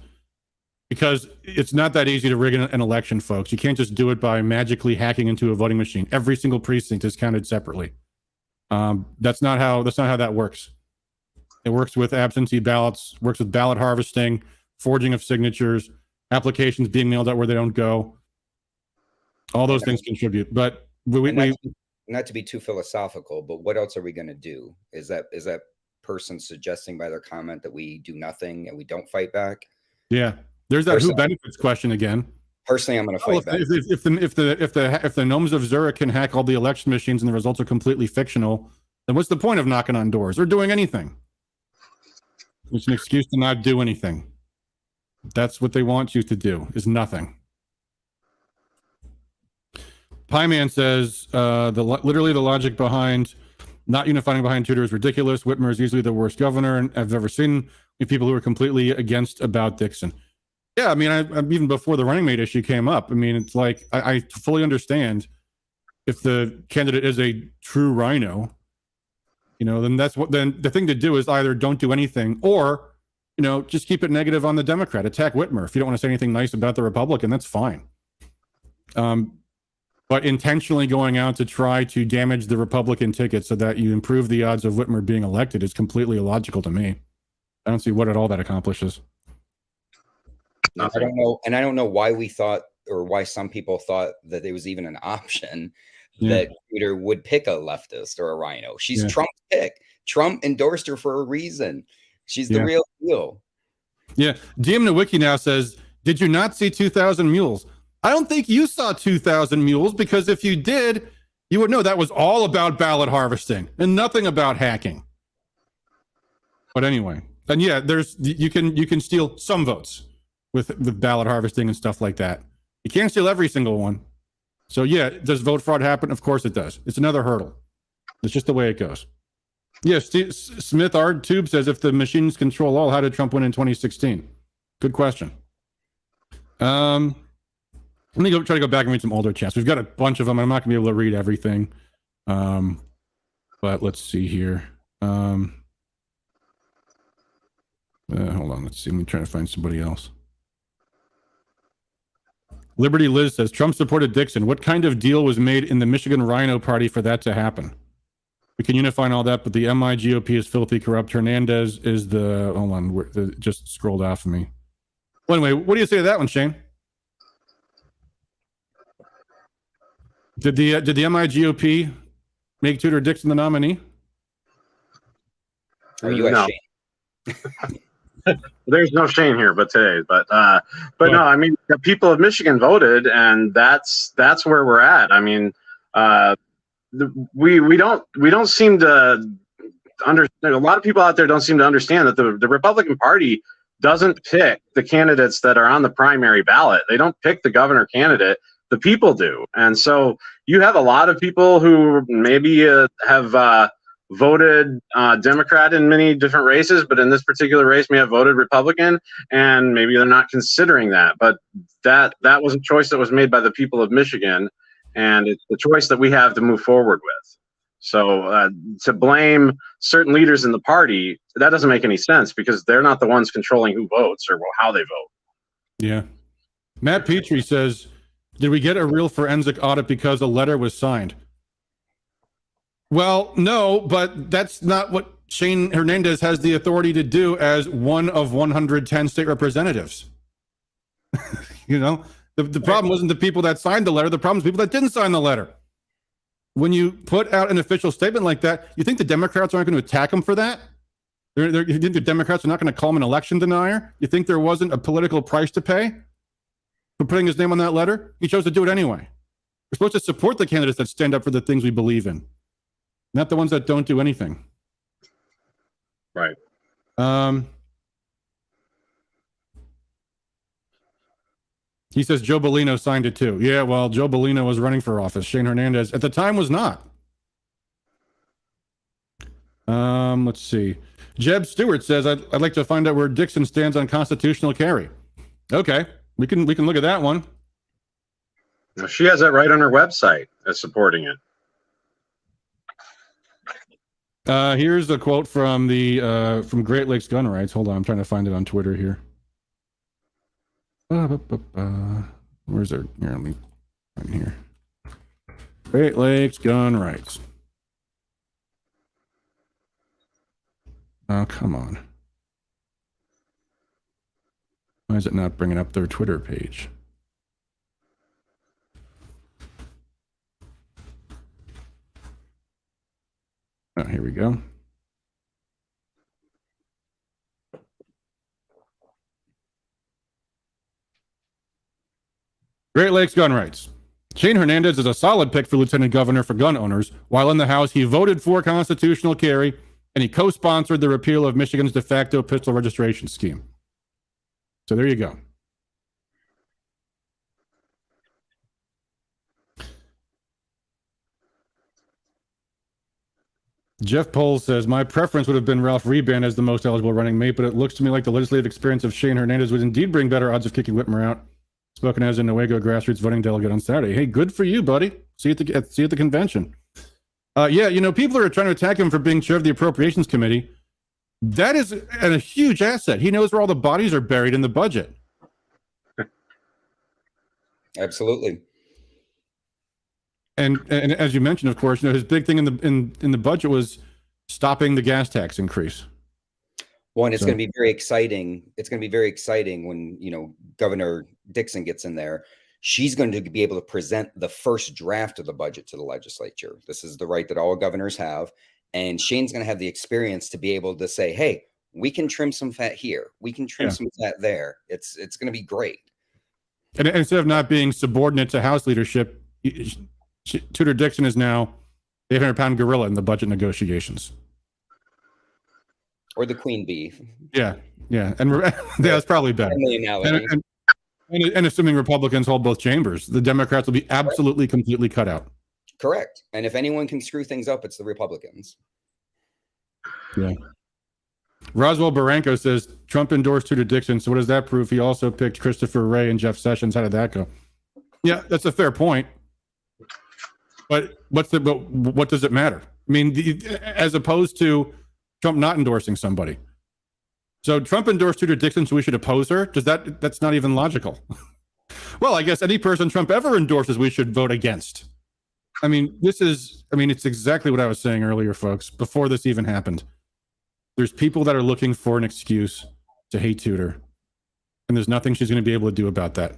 Because it's not that easy to rig an election, folks. You can't just do it by magically hacking into a voting machine. Every single precinct is counted separately. That's not how that works. It works with absentee ballots, works with ballot harvesting, forging of signatures, applications being mailed out where they don't go. All those things contribute. But not to be too philosophical, but what else are we going to do? Is that person suggesting by their comment that we do nothing and we don't fight back? Yeah, there's that who benefits question again. Personally, I'm going to fight back. If the gnomes of Zurich can hack all the election machines and the results are completely fictional, then what's the point of knocking on doors or doing anything? It's an excuse to not do anything. That's what they want you to do, is nothing. Pieman says, literally the logic behind not unifying behind Tudor is ridiculous. Whitmer is easily the worst governor I've ever seen. People who are completely against about Dixon. Yeah, I mean, I even before the running mate issue came up, I mean, it's like, I fully understand if the candidate is a true rhino, then then the thing to do is either don't do anything or, just keep it negative on the Democrat, attack Whitmer. If you don't want to say anything nice about the Republican, that's fine. But intentionally going out to try to damage the Republican ticket so that you improve the odds of Whitmer being elected is completely illogical to me. I don't see what at all that accomplishes. I don't know why we thought, or why some people thought that there was even an option that Tudor would pick a leftist or a rhino. She's Trump's pick. Trump endorsed her for a reason. She's the real deal. Yeah. DM Nowicki now says, did you not see 2,000 Mules? I don't think you saw 2,000 Mules, because if you did, you would know that was all about ballot harvesting and nothing about hacking. But anyway, and yeah, you can steal some votes with ballot harvesting and stuff like that. You can't steal every single one. So yeah, does vote fraud happen? Of course it does. It's another hurdle. It's just the way it goes. Yes, Smith Ard Tube says, if the machines control all, how did Trump win in 2016? Good question. Let me try to go back and read some older chats. We've got a bunch of them. I'm not going to be able to read everything. But let's see here. Hold on. Let's see. Let me try to find somebody else. Liberty Liz says, Trump supported Dixon. What kind of deal was made in the Michigan Rhino Party for that to happen? We can unify and all that, but the MI GOP is filthy corrupt. Hernandez is the, hold on, just scrolled off of me. Well, anyway, what do you say to that one, Shane? Did the MI GOP make Tudor Dixon the nominee? Are you no. There's no shame here, but today. But no, I mean, the people of Michigan voted, and that's where we're at. I mean, we don't seem to understand. A lot of people out there don't seem to understand that the Republican Party doesn't pick the candidates that are on the primary ballot. They don't pick the governor candidate. The people do. And so you have a lot of people who maybe have voted Democrat in many different races, but in this particular race may have voted Republican, and maybe they're not considering that. But that was a choice that was made by the people of Michigan, and it's the choice that we have to move forward with. So to blame certain leaders in the party, that doesn't make any sense, because they're not the ones controlling who votes or how they vote. Yeah. Matt Petrie says, did we get a real forensic audit because a letter was signed? Well, no, but that's not what Shane Hernandez has the authority to do as one of 110 state representatives. You know, the problem wasn't the people that signed the letter. The problem is people that didn't sign the letter. When you put out an official statement like that, you think the Democrats aren't going to attack him for that? You think the Democrats are not going to call him an election denier? You think there wasn't a political price to pay for putting his name on that letter? He chose to do it anyway. We're supposed to support the candidates that stand up for the things we believe in, not the ones that don't do anything. Right. He says Joe Bellino signed it too. Yeah, well, Joe Bellino was running for office. Shane Hernandez at the time was not. Let's see. Jeb Stewart says, I'd like to find out where Dixon stands on constitutional carry. Okay, we can look at that one. Now, she has that right on her website as supporting it. Here's a quote from from Great Lakes Gun Rights. Hold on, I'm trying to find it on Twitter here. Where's there? Here, let me find here. Great Lakes Gun Rights. Oh, come on. Why is it not bringing up their Twitter page? Oh, here we go. Great Lakes Gun Rights. Shane Hernandez is a solid pick for lieutenant governor for gun owners. While in the House, he voted for constitutional carry, and he co-sponsored the repeal of Michigan's de facto pistol registration scheme. So there you go. Jeff Pohl says, my preference would have been Ralph Reban as the most eligible running mate, but it looks to me like the legislative experience of Shane Hernandez would indeed bring better odds of kicking Whitmer out. Spoken as a Newaygo Grassroots voting delegate on Saturday. Hey, good for you, buddy. See you at the convention. Yeah, you know, people are trying to attack him for being chair of the Appropriations Committee. That is a huge asset. He knows where all the bodies are buried in the budget. Absolutely. And as you mentioned, of course, you know, his big thing in the budget was stopping the gas tax increase. Well, and it's going to be very exciting. It's going to be very exciting when, you know, Governor Dixon gets in there. She's going to be able to present the first draft of the budget to the legislature. This is the right that all governors have. And Shane's going to have the experience to be able to say, hey, we can trim some fat here. We can trim some fat there. It's going to be great. And instead of not being subordinate to House leadership, Tudor Dixon is now the 800-pound gorilla in the budget negotiations. Or the queen bee. Yeah. And yeah, that's probably better. And assuming Republicans hold both chambers, the Democrats will be absolutely, completely cut out. Correct. And if anyone can screw things up, it's the Republicans. Yeah. Roswell Barranco says Trump endorsed Tudor Dixon. So what does that prove? He also picked Christopher Wray and Jeff Sessions. How did that go? Yeah, that's a fair point. But what does it matter? I mean, as opposed to Trump not endorsing somebody. So Trump endorsed Tudor Dixon, so we should oppose her? That's not even logical. Well, I guess any person Trump ever endorses, we should vote against. I mean, it's exactly what I was saying earlier, folks, before this even happened. There's people that are looking for an excuse to hate Tudor, and there's nothing she's going to be able to do about that.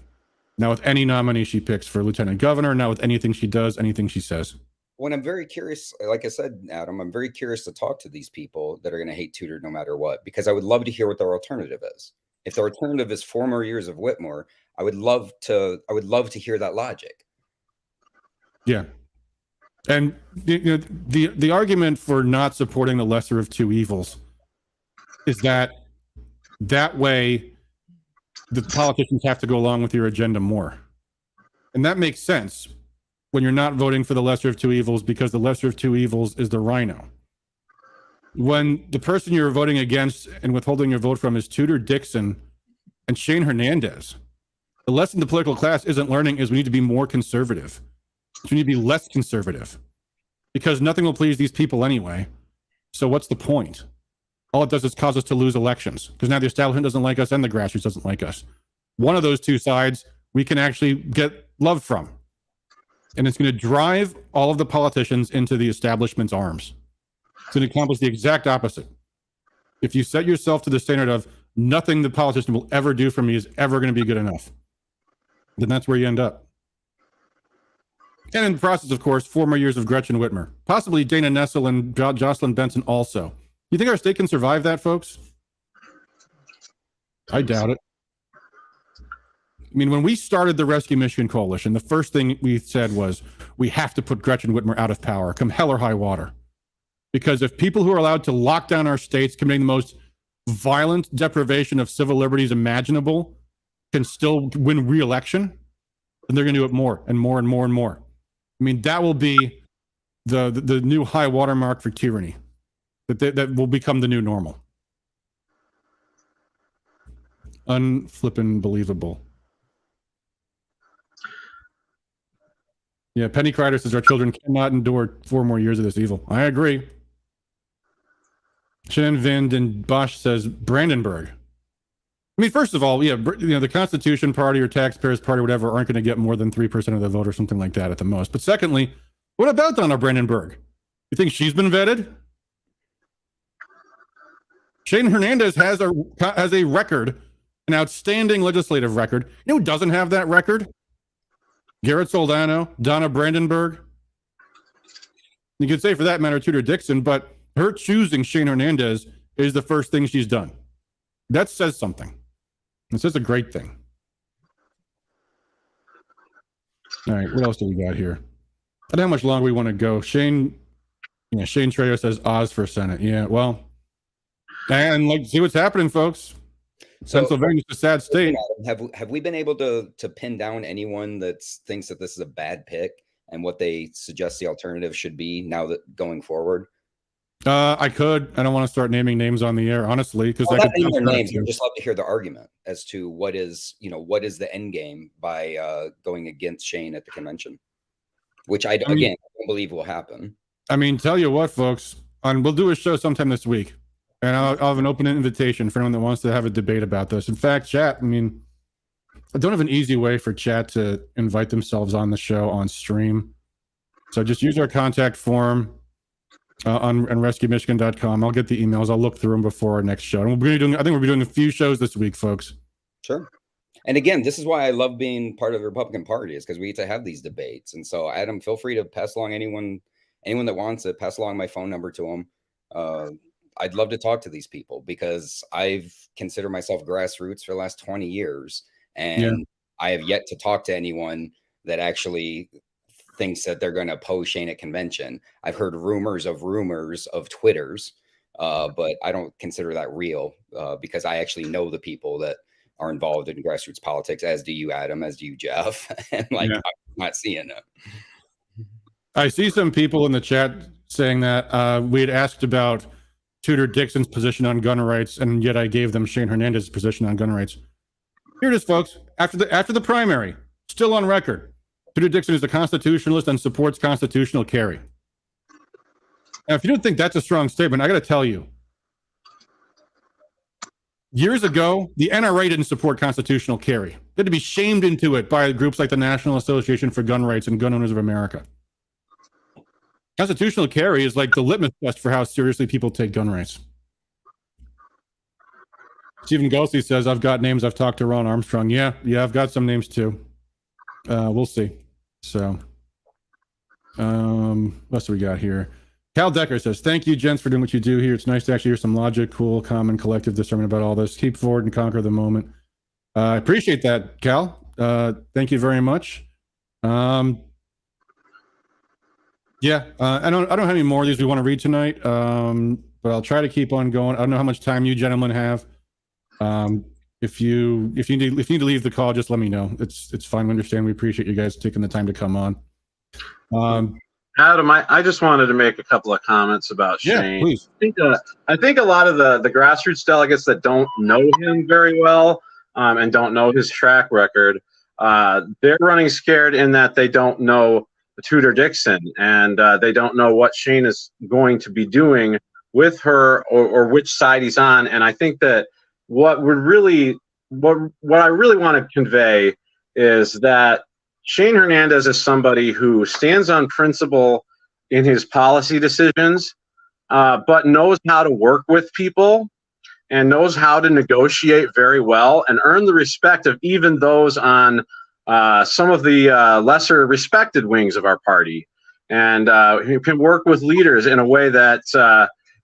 Now, with any nominee she picks for lieutenant governor, now with anything she does, anything she says. When I'm very curious, like I said, Adam, I'm very curious to talk to these people that are going to hate Tudor no matter what, because I would love to hear what their alternative is. If their alternative is 4 more years of Whitmer, I would love to hear that logic. Yeah. And you know, the argument for not supporting the lesser of two evils is that way the politicians have to go along with your agenda more. And that makes sense when you're not voting for the lesser of two evils, because the lesser of two evils is the rhino. When the person you're voting against and withholding your vote from is Tudor Dixon and Shane Hernandez, the lesson the political class isn't learning is we need to be more conservative. We need to be less conservative, because nothing will please these people anyway. So what's the point? All it does is cause us to lose elections, because now the establishment doesn't like us and the grassroots doesn't like us. one of those two sides we can actually get love from. And it's going to drive all of the politicians into the establishment's arms. It's going to accomplish the exact opposite. If you set yourself to the standard of nothing the politician will ever do for me is ever going to be good enough, then that's where you end up. And in the process, of course, 4 more years of Gretchen Whitmer, possibly Dana Nessel and Jocelyn Benson also. You think our state can survive that, folks? I doubt it. I mean, when we started the Rescue Michigan Coalition, the first thing we said was, we have to put Gretchen Whitmer out of power, come hell or high water. Because if people who are allowed to lock down our states, committing the most violent deprivation of civil liberties imaginable, can still win re-election, then they're going to do it more and more and more and more. I mean, that will be the new high watermark for tyranny. That will become the new normal. Unflippin' believable. Yeah, Penny Kreider says our children cannot endure 4 more years of this evil. I agree. Shannon Vind and Bosch says Brandenburg. I mean, first of all, yeah, the Constitution Party or Taxpayers Party, or whatever, aren't going to get more than 3% of the vote or something like that at the most. But secondly, what about Donna Brandenburg? You think she's been vetted? Shane Hernandez has a record, an outstanding legislative record. You know who doesn't have that record? Garrett Soldano, Donna Brandenburg. You could say, for that matter, Tudor Dixon, but her choosing Shane Hernandez is the first thing she's done. That says something. It says a great thing. All right, what else do we got here? I don't know how much longer we want to go. Shane Trejo says Oz for Senate. Yeah, well, and like, see what's happening, folks. So, Pennsylvania's a sad state. Have we been able to pin down anyone that thinks that this is a bad pick and what they suggest the alternative should be now that going forward? I could. I don't want to start naming names on the air, honestly, because I not could naming their names. I'd just love to hear the argument as to what is the end game by going against Shane at the convention, which I don't believe will happen. I mean, tell you what, folks, we'll do a show sometime this week, and I'll have an open invitation for anyone that wants to have a debate about this. In fact, chat, I mean, I don't have an easy way for chat to invite themselves on the show on stream. So just use our contact form on rescuemichigan.com. I'll get the emails. I'll look through them before our next show. And I think we'll be doing a few shows this week, folks. Sure. And again, this is why I love being part of the Republican Party, is because we get to have these debates. And so, Adam, feel free to pass along anyone that wants it, pass along my phone number to them. I'd love to talk to these people because I've considered myself grassroots for the last 20 years. And I have yet to talk to anyone that actually thinks that they're going to oppose Shane at convention. I've heard rumors of Twitters, but I don't consider that real because I actually know the people that are involved in grassroots politics, as do you, Adam, as do you, Jeff. And I'm not seeing it. I see some people in the chat saying that we had asked about Tudor Dixon's position on gun rights, and yet I gave them Shane Hernandez's position on gun rights. Here it is, folks. After the primary, still on record, Tudor Dixon is a constitutionalist and supports constitutional carry. Now, if you don't think that's a strong statement, I got to tell you, years ago, the NRA didn't support constitutional carry. They had to be shamed into it by groups like the National Association for Gun Rights and Gun Owners of America. Constitutional carry is like the litmus test for how seriously people take gun rights. Stephen Gulsey says, I've got names. I've talked to Ron Armstrong. Yeah, I've got some names too. We'll see. So, what else do we got here? Cal Decker says, thank you, gents, for doing what you do here. It's nice to actually hear some logic, cool, common, collective discernment about all this. Keep forward and conquer the moment. I appreciate that, Cal. Thank you very much. I don't have any more of these we want to read tonight, but I'll try to keep on going. I don't know how much time you gentlemen have. If you need to leave the call, just let me know. It's fine. We understand. We appreciate you guys taking the time to come on. Adam, I just wanted to make a couple of comments about Shane. Yeah, please. I think a lot of the grassroots delegates that don't know him very well and don't know his track record, they're running scared in that they don't know Tudor Dixon and they don't know what Shane is going to be doing with her or which side he's on. And I think that what what I really want to convey is that Shane Hernandez is somebody who stands on principle in his policy decisions, but knows how to work with people and knows how to negotiate very well and earn the respect of even those on some of the lesser respected wings of our party. And he can work with leaders in a way that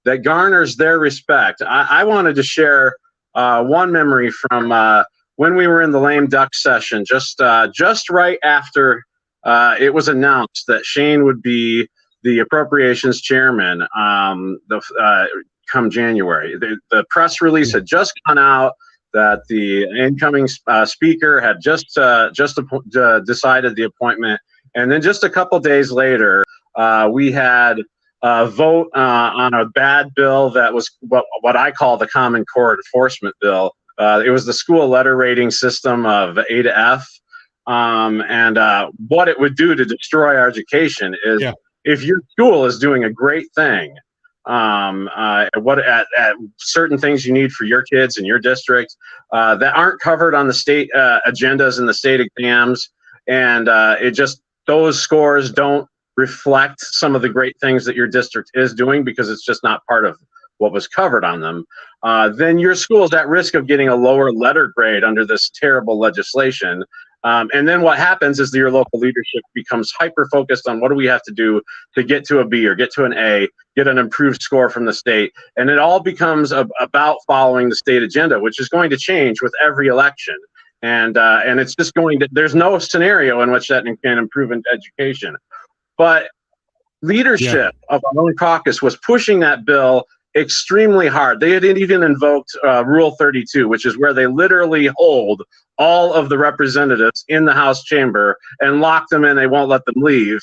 that garners their respect. I wanted to share one memory from when we were in the lame duck session, just right after it was announced that Shane would be the appropriations chairman come January. The press release had just gone out that the incoming speaker had just decided the appointment, and then just a couple days later, we had a vote on a bad bill that was what I call the Common Core Enforcement Bill. It was the school letter rating system of A to F, and what it would do to destroy our education is if your school is doing a great thing, at certain things you need for your kids in your district that aren't covered on the state agendas and the state exams, and those scores don't reflect some of the great things that your district is doing because it's just not part of what was covered on them, then your school is at risk of getting a lower letter grade under this terrible legislation. And then what happens is that your local leadership becomes hyper-focused on what do we have to do to get to a B or get to an A, get an improved score from the state. And it all becomes about following the state agenda, which is going to change with every election. And it's just there's no scenario in which that can improve in education. But leadership of our own caucus was pushing that bill extremely hard. They had even invoked Rule 32, which is where they literally hold all of the representatives in the House chamber and lock them in. They won't let them leave.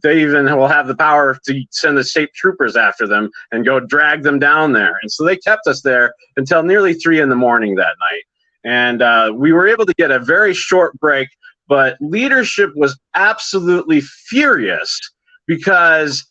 They even will have the power to send the state troopers after them and go drag them down there. And so they kept us there until nearly 3 a.m. that night. And we were able to get a very short break, but leadership was absolutely furious because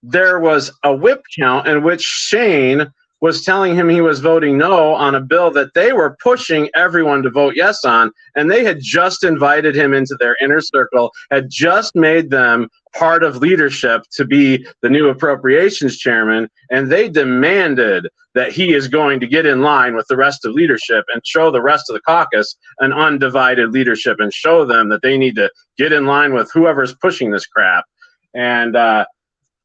there was a whip count in which Shane was telling him he was voting no on a bill that they were pushing everyone to vote yes on, and they had just invited him into their inner circle, had just made them part of leadership to be the new appropriations chairman, and they demanded that he is going to get in line with the rest of leadership and show the rest of the caucus an undivided leadership and show them that they need to get in line with whoever's pushing this crap. And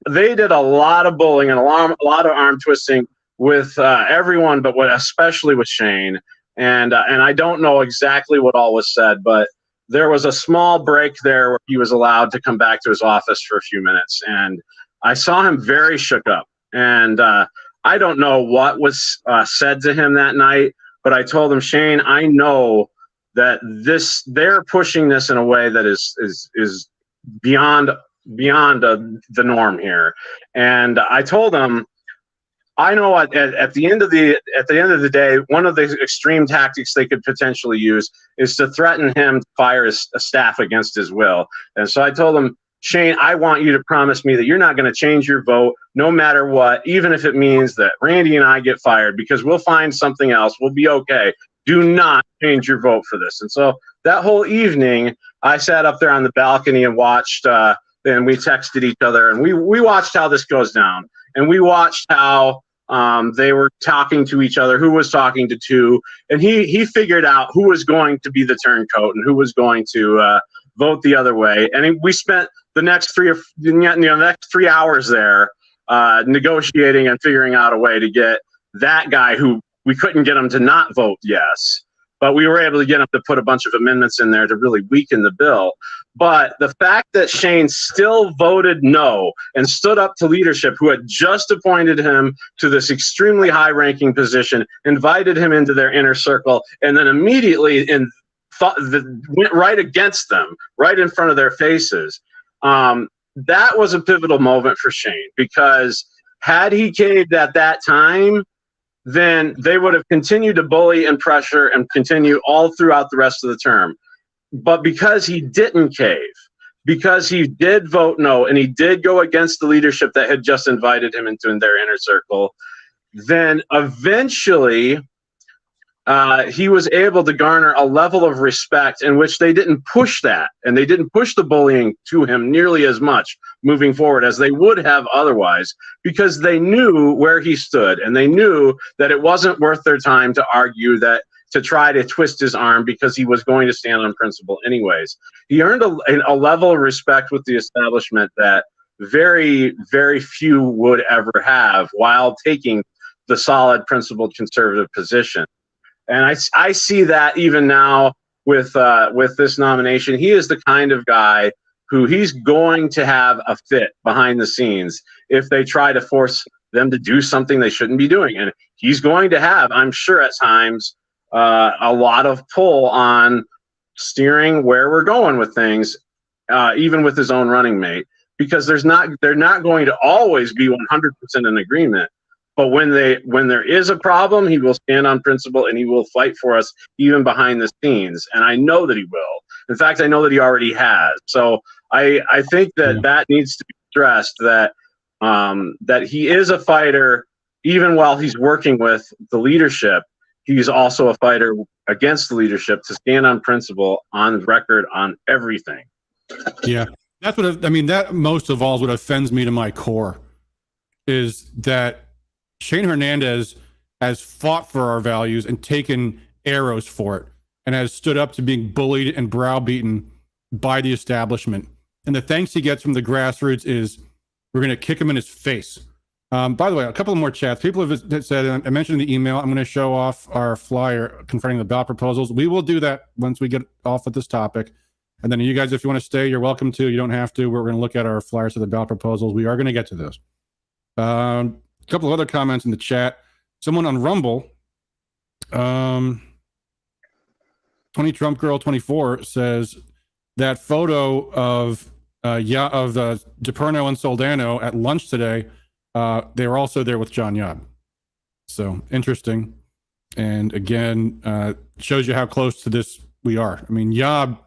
they did a lot of bullying and a lot of arm twisting with everyone, but especially with Shane. And I don't know exactly what all was said, but there was a small break there where he was allowed to come back to his office for a few minutes. And I saw him very shook up. And I don't know what was said to him that night, but I told him, Shane, I know that they're pushing this in a way that is beyond the norm here. And I told him, I know at the end of the day, one of the extreme tactics they could potentially use is to threaten him to fire his staff against his will. And so I told him, Shane, I want you to promise me that you're not going to change your vote no matter what, even if it means that Randy and I get fired, because we'll find something else. We'll be okay. Do not change your vote for this. And so that whole evening, I sat up there on the balcony and watched, and we texted each other, and we watched how this goes down. And we watched how they were talking to each other, who was talking to who, and he figured out who was going to be the turncoat and who was going to vote the other way. And we spent the next 3 hours there negotiating and figuring out a way to get that guy who we couldn't get him to not vote yes, but we were able to get him to put a bunch of amendments in there to really weaken the bill. But the fact that Shane still voted no and stood up to leadership, who had just appointed him to this extremely high-ranking position, invited him into their inner circle, and then immediately went right against them, right in front of their faces. That was a pivotal moment for Shane, because had he caved at that time, then they would have continued to bully and pressure and continue all throughout the rest of the term. But because he didn't cave, because he did vote no, and he did go against the leadership that had just invited him into their inner circle, then eventually he was able to garner a level of respect in which they didn't push that, and they didn't push the bullying to him nearly as much moving forward as they would have otherwise, because they knew where he stood, and they knew that it wasn't worth their time to argue that, to try to twist his arm, because he was going to stand on principle anyways. He earned a level of respect with the establishment that very, very few would ever have while taking the solid, principled, conservative position. And I see that even now with this nomination. He is the kind of guy who he's going to have a fit behind the scenes if they try to force them to do something they shouldn't be doing. And he's going to have, I'm sure at times, a lot of pull on steering where we're going with things, even with his own running mate, because they're not going to always be 100% in agreement. But when there is a problem, he will stand on principle and he will fight for us even behind the scenes. And I know that he will. In fact, I know that he already has. So I think that needs to be stressed, that he is a fighter even while he's working with the leadership. He's also a fighter against the leadership to stand on principle, on record, on everything. Yeah, that's what that most of all is what offends me to my core, is that Shane Hernandez has fought for our values and taken arrows for it, and has stood up to being bullied and browbeaten by the establishment. And the thanks he gets from the grassroots is, we're going to kick him in his face. By the way, a couple of more chats. People have said, I mentioned in the email, I'm going to show off our flyer confronting the ballot proposals. We will do that once we get off of this topic. And then you guys, if you want to stay, you're welcome to. You don't have to. We're going to look at our flyers of the ballot proposals. We are going to get to those. A couple of other comments in the chat. Someone on Rumble, 20 Trump Girl 24 says that photo of DePerno and Soldano at lunch today, they were also there with John Yob. So interesting. And again, shows you how close to this we are. I mean, Yob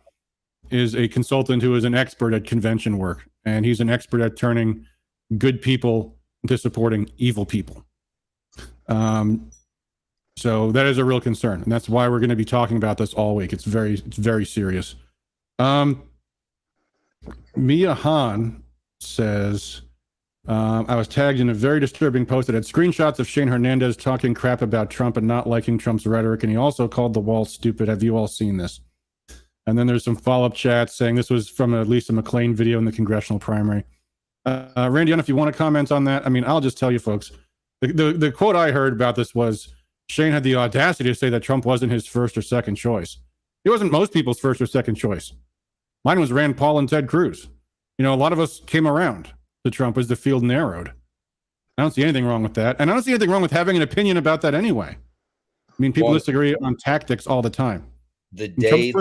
is a consultant who is an expert at convention work, and he's an expert at turning good people into supporting evil people. So that is a real concern, and that's why we're going to be talking about this all week. It's very serious. Mia Han says, I was tagged in a very disturbing post that had screenshots of Shane Hernandez talking crap about Trump and not liking Trump's rhetoric, and he also called the wall stupid. Have you all seen this? And then there's some follow-up chats saying this was from a Lisa McClain video in the congressional primary. Randy, I don't know if you want to comment on that. I mean, I'll just tell you folks, the quote I heard about this was Shane had the audacity to say that Trump wasn't his first or second choice. He wasn't most people's first or second choice. Mine was Rand Paul and Ted Cruz. You know, a lot of us came around to Trump as the field narrowed. I don't see anything wrong with that. And I don't see anything wrong with having an opinion about that anyway. I mean, people disagree on tactics all the time. The day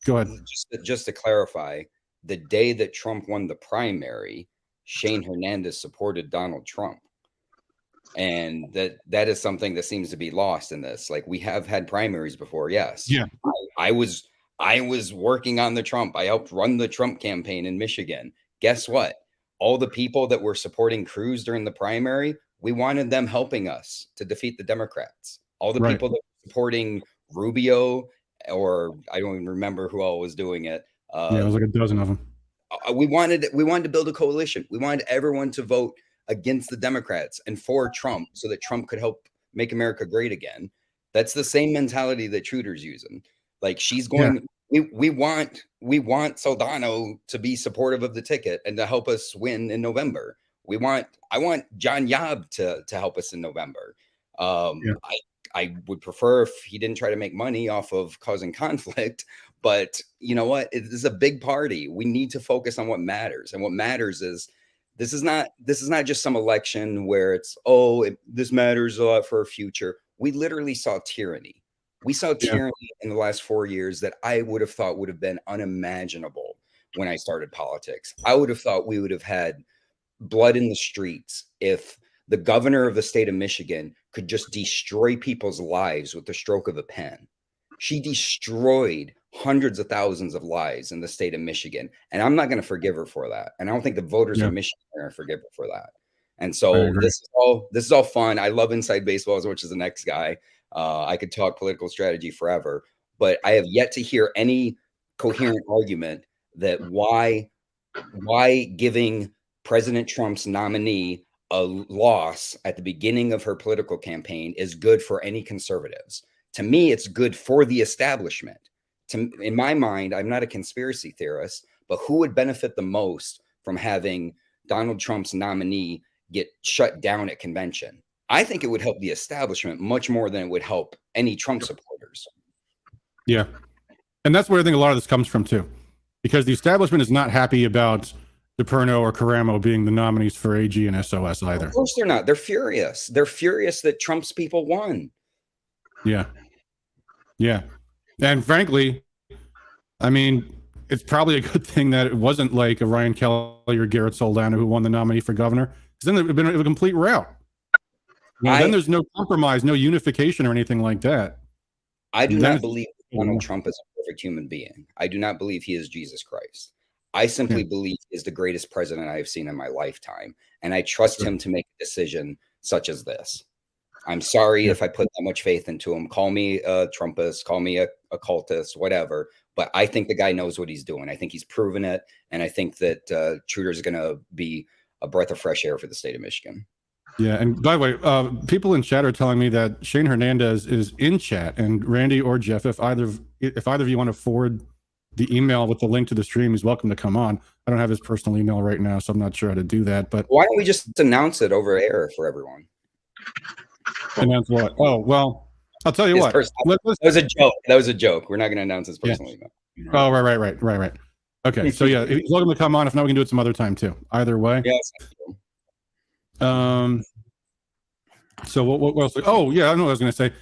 go ahead. Just to clarify, the day that Trump won the primary, Shane Hernandez supported Donald Trump. And that is something that seems to be lost in this. Like, we have had primaries before, yes. Yeah. I was working on the Trump. I helped run the Trump campaign in Michigan. Guess what? All the people that were supporting Cruz during the primary, we wanted them helping us to defeat the Democrats. All the people that were supporting Rubio, or I don't even remember who all was doing it. Yeah, it was like a dozen of them. We wanted to build a coalition. We wanted everyone to vote against the Democrats and for Trump, so that Trump could help make America great again. That's the same mentality that Tudor's using. Like, she's going. Yeah. We want Soldano to be supportive of the ticket and to help us win in November. I want John Yob to help us in November. I would prefer if he didn't try to make money off of causing conflict, but you know what? It is a big party. We need to focus on what matters. And what matters is this is not just some election where it's, this matters a lot for our future. We literally saw tyranny. We saw tyranny in the last 4 years that I would have thought would have been unimaginable when I started politics. I would have thought we would have had blood in the streets if the governor of the state of Michigan could just destroy people's lives with the stroke of a pen. She destroyed hundreds of thousands of lives in the state of Michigan. And I'm not going to forgive her for that. And I don't think the voters of Michigan are going to forgive her for that. And so this is all fun. I love inside baseball as much as the next guy. I could talk political strategy forever, but I have yet to hear any coherent argument that why giving President Trump's nominee a loss at the beginning of her political campaign is good for any conservatives. To me, it's good for the establishment. In my mind, I'm not a conspiracy theorist, but who would benefit the most from having Donald Trump's nominee get shut down at convention? I think it would help the establishment much more than it would help any Trump supporters. Yeah. And that's where I think a lot of this comes from too, because the establishment is not happy about DePerno or Caramo being the nominees for AG and SOS either. Of course they're not. They're furious. They're furious that Trump's people won. Yeah. Yeah. And frankly, I mean, it's probably a good thing that it wasn't like a Ryan Kelly or Garrett Soldano who won the nominee for governor, because then it would have been a complete rout. Then there's no compromise, no unification or anything like that. I do not believe Donald Trump is a perfect human being. I do not believe he is Jesus Christ. I simply believe he is the greatest president I have seen in my lifetime. And I trust him to make a decision such as this. I'm sorry if I put that much faith into him. Call me a Trumpist, call me a cultist, whatever. But I think the guy knows what he's doing. I think he's proven it. And I think that Trudeau is going to be a breath of fresh air for the state of Michigan. Yeah, and by the way, people in chat are telling me that Shane Hernandez is in chat, and Randy or Jeff, if either of you want to forward the email with the link to the stream, he's welcome to come on. I don't have his personal email right now, so I'm not sure how to do that. But why don't we just announce it over air for everyone? Announce what? Oh, well, I'll tell you what. That was a joke. That was a joke. We're not going to announce his personal email. Oh, right. Okay, so yeah, he's welcome to come on. If not, we can do it some other time too. Either way. Yes. So what else? Oh yeah, I know what I was going to say.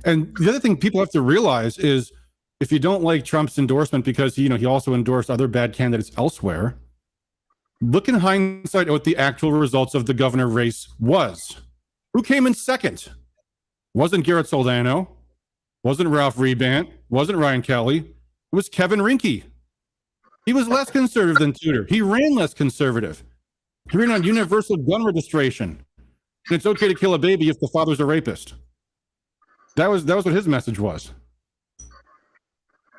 And the other thing people have to realize is, if you don't like Trump's endorsement because he also endorsed other bad candidates elsewhere, look in hindsight at what the actual results of the governor race was. Who came in second? Wasn't Garrett Soldano, wasn't Ralph Rebant, wasn't Ryan Kelly. It was Kevin Rinke. He was less conservative than Tudor. He ran less conservative. He ran on universal gun registration. And it's okay to kill a baby if the father's a rapist. That was what his message was.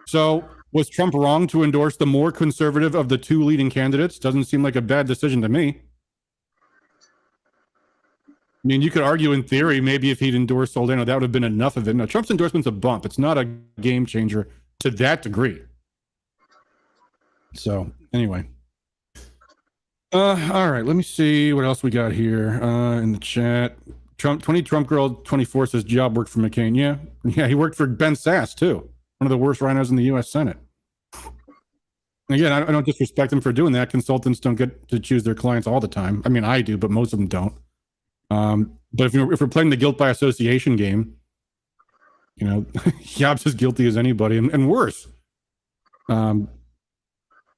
So was Trump wrong to endorse the more conservative of the two leading candidates? Doesn't seem like a bad decision to me. I mean, you could argue in theory, maybe if he'd endorsed Soldano, that would have been enough of it. No, Trump's endorsement's a bump. It's not a game changer to that degree. So anyway. All right, let me see what else we got here in the chat. Trump Girl 24 says job worked for McCain. Yeah, he worked for Ben Sass too, one of the worst rhinos in the U.S. Senate. Again, I don't disrespect them for doing that. Consultants don't get to choose their clients all the time. I mean, I do, but most of them don't. But if we're playing the guilt by association game, Yob's as guilty as anybody, and worse.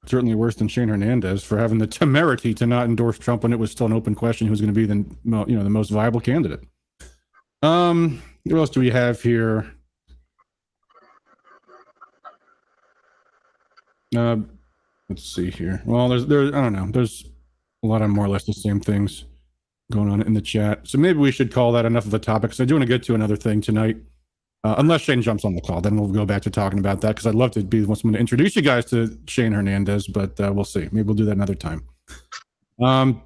Certainly worse than Shane Hernandez for having the temerity to not endorse Trump when it was still an open question who was going to be the most viable candidate. What else do we have here? Let's see here. Well, there's I don't know. There's a lot of more or less the same things going on in the chat. So maybe we should call that enough of a topic, because I do want to get to another thing tonight. Unless Shane jumps on the call, then we'll go back to talking about that, because I'd love to be someone to introduce you guys to Shane Hernandez, but we'll see. Maybe we'll do that another time. All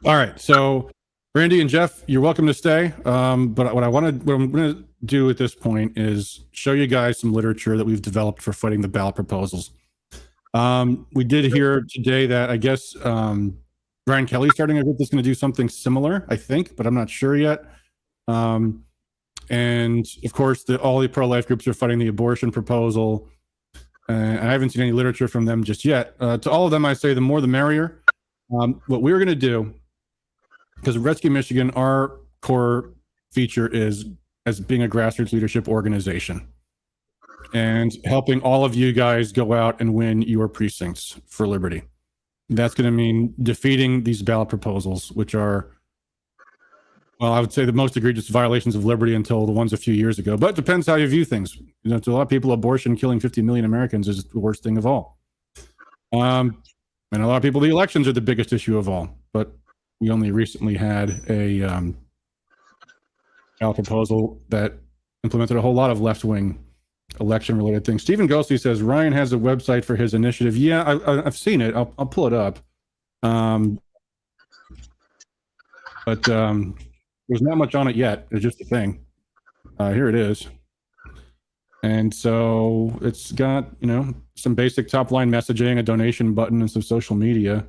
right. So Randy and Jeff, you're welcome to stay. But what I'm going to do at this point is show you guys some literature that we've developed for fighting the ballot proposals. We did hear today that I guess Brian Kelly's starting a group that's going to do something similar, I think, but I'm not sure yet. And of course, all the pro-life groups are fighting the abortion proposal. I haven't seen any literature from them just yet. To all of them, I say the more the merrier. What we're going to do, because Rescue Michigan, our core feature is as being a grassroots leadership organization and helping all of you guys go out and win your precincts for liberty. That's going to mean defeating these ballot proposals, which are, well, I would say the most egregious violations of liberty until the ones a few years ago. But it depends how you view things. To a lot of people, abortion killing 50 million Americans is the worst thing of all. And a lot of people, the elections are the biggest issue of all. But we only recently had a ballot proposal that implemented a whole lot of left-wing election-related things. Stephen Ghosty says Ryan has a website for his initiative. Yeah, I've seen it. I'll pull it up. But there's not much on it yet. It's just a thing. Here it is. And so it's got, some basic top-line messaging, a donation button, and some social media.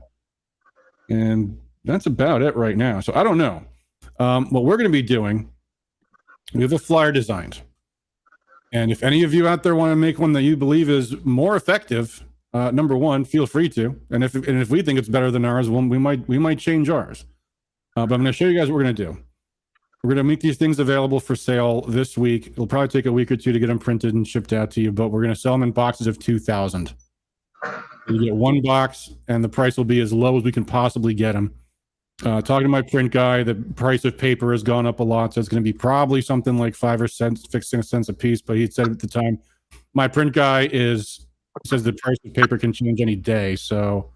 And that's about it right now. So I don't know. What we're going to be doing, we have a flyer designed. And if any of you out there want to make one that you believe is more effective, number one, feel free to. And if we think it's better than ours, well, we might change ours. But I'm going to show you guys what we're going to do. We're going to make these things available for sale this week. It'll probably take a week or two to get them printed and shipped out to you, but we're going to sell them in boxes of 2,000. You get one box, and the price will be as low as we can possibly get them. Talking to my print guy, the price of paper has gone up a lot, so it's going to be probably something like 5 cents a piece. But he said at the time, my print guy says the price of paper can change any day, so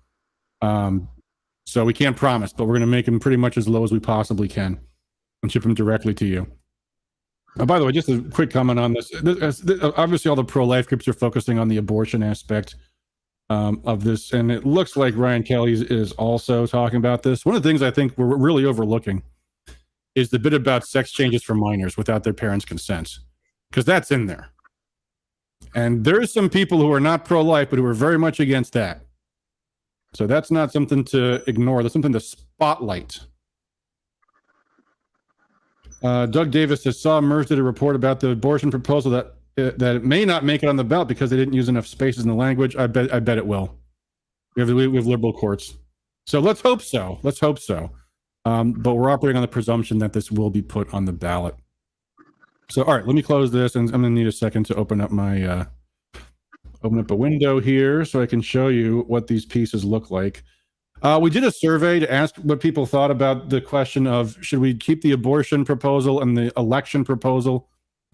we can't promise, but we're going to make them pretty much as low as we possibly can and ship them directly to you. By the way, just a quick comment on this. Obviously, all the pro-life groups are focusing on the abortion aspect of this, and it looks like Ryan Kelly is also talking about this. One of the things I think we're really overlooking is the bit about sex changes for minors without their parents' consent, because that's in there. And there's some people who are not pro-life, but who are very much against that. So that's not something to ignore. That's something to spotlight. Doug Davis has Merge did a report about the abortion proposal that it may not make it on the ballot because they didn't use enough spaces in the language. I bet it will. We have liberal courts, so let's hope so. But we're operating on the presumption that this will be put on the ballot. So all right, let me close this, and I'm going to need a second to open up my open up a window here so I can show you what these pieces look like. We did a survey to ask what people thought about the question of should we keep the abortion proposal and the election proposal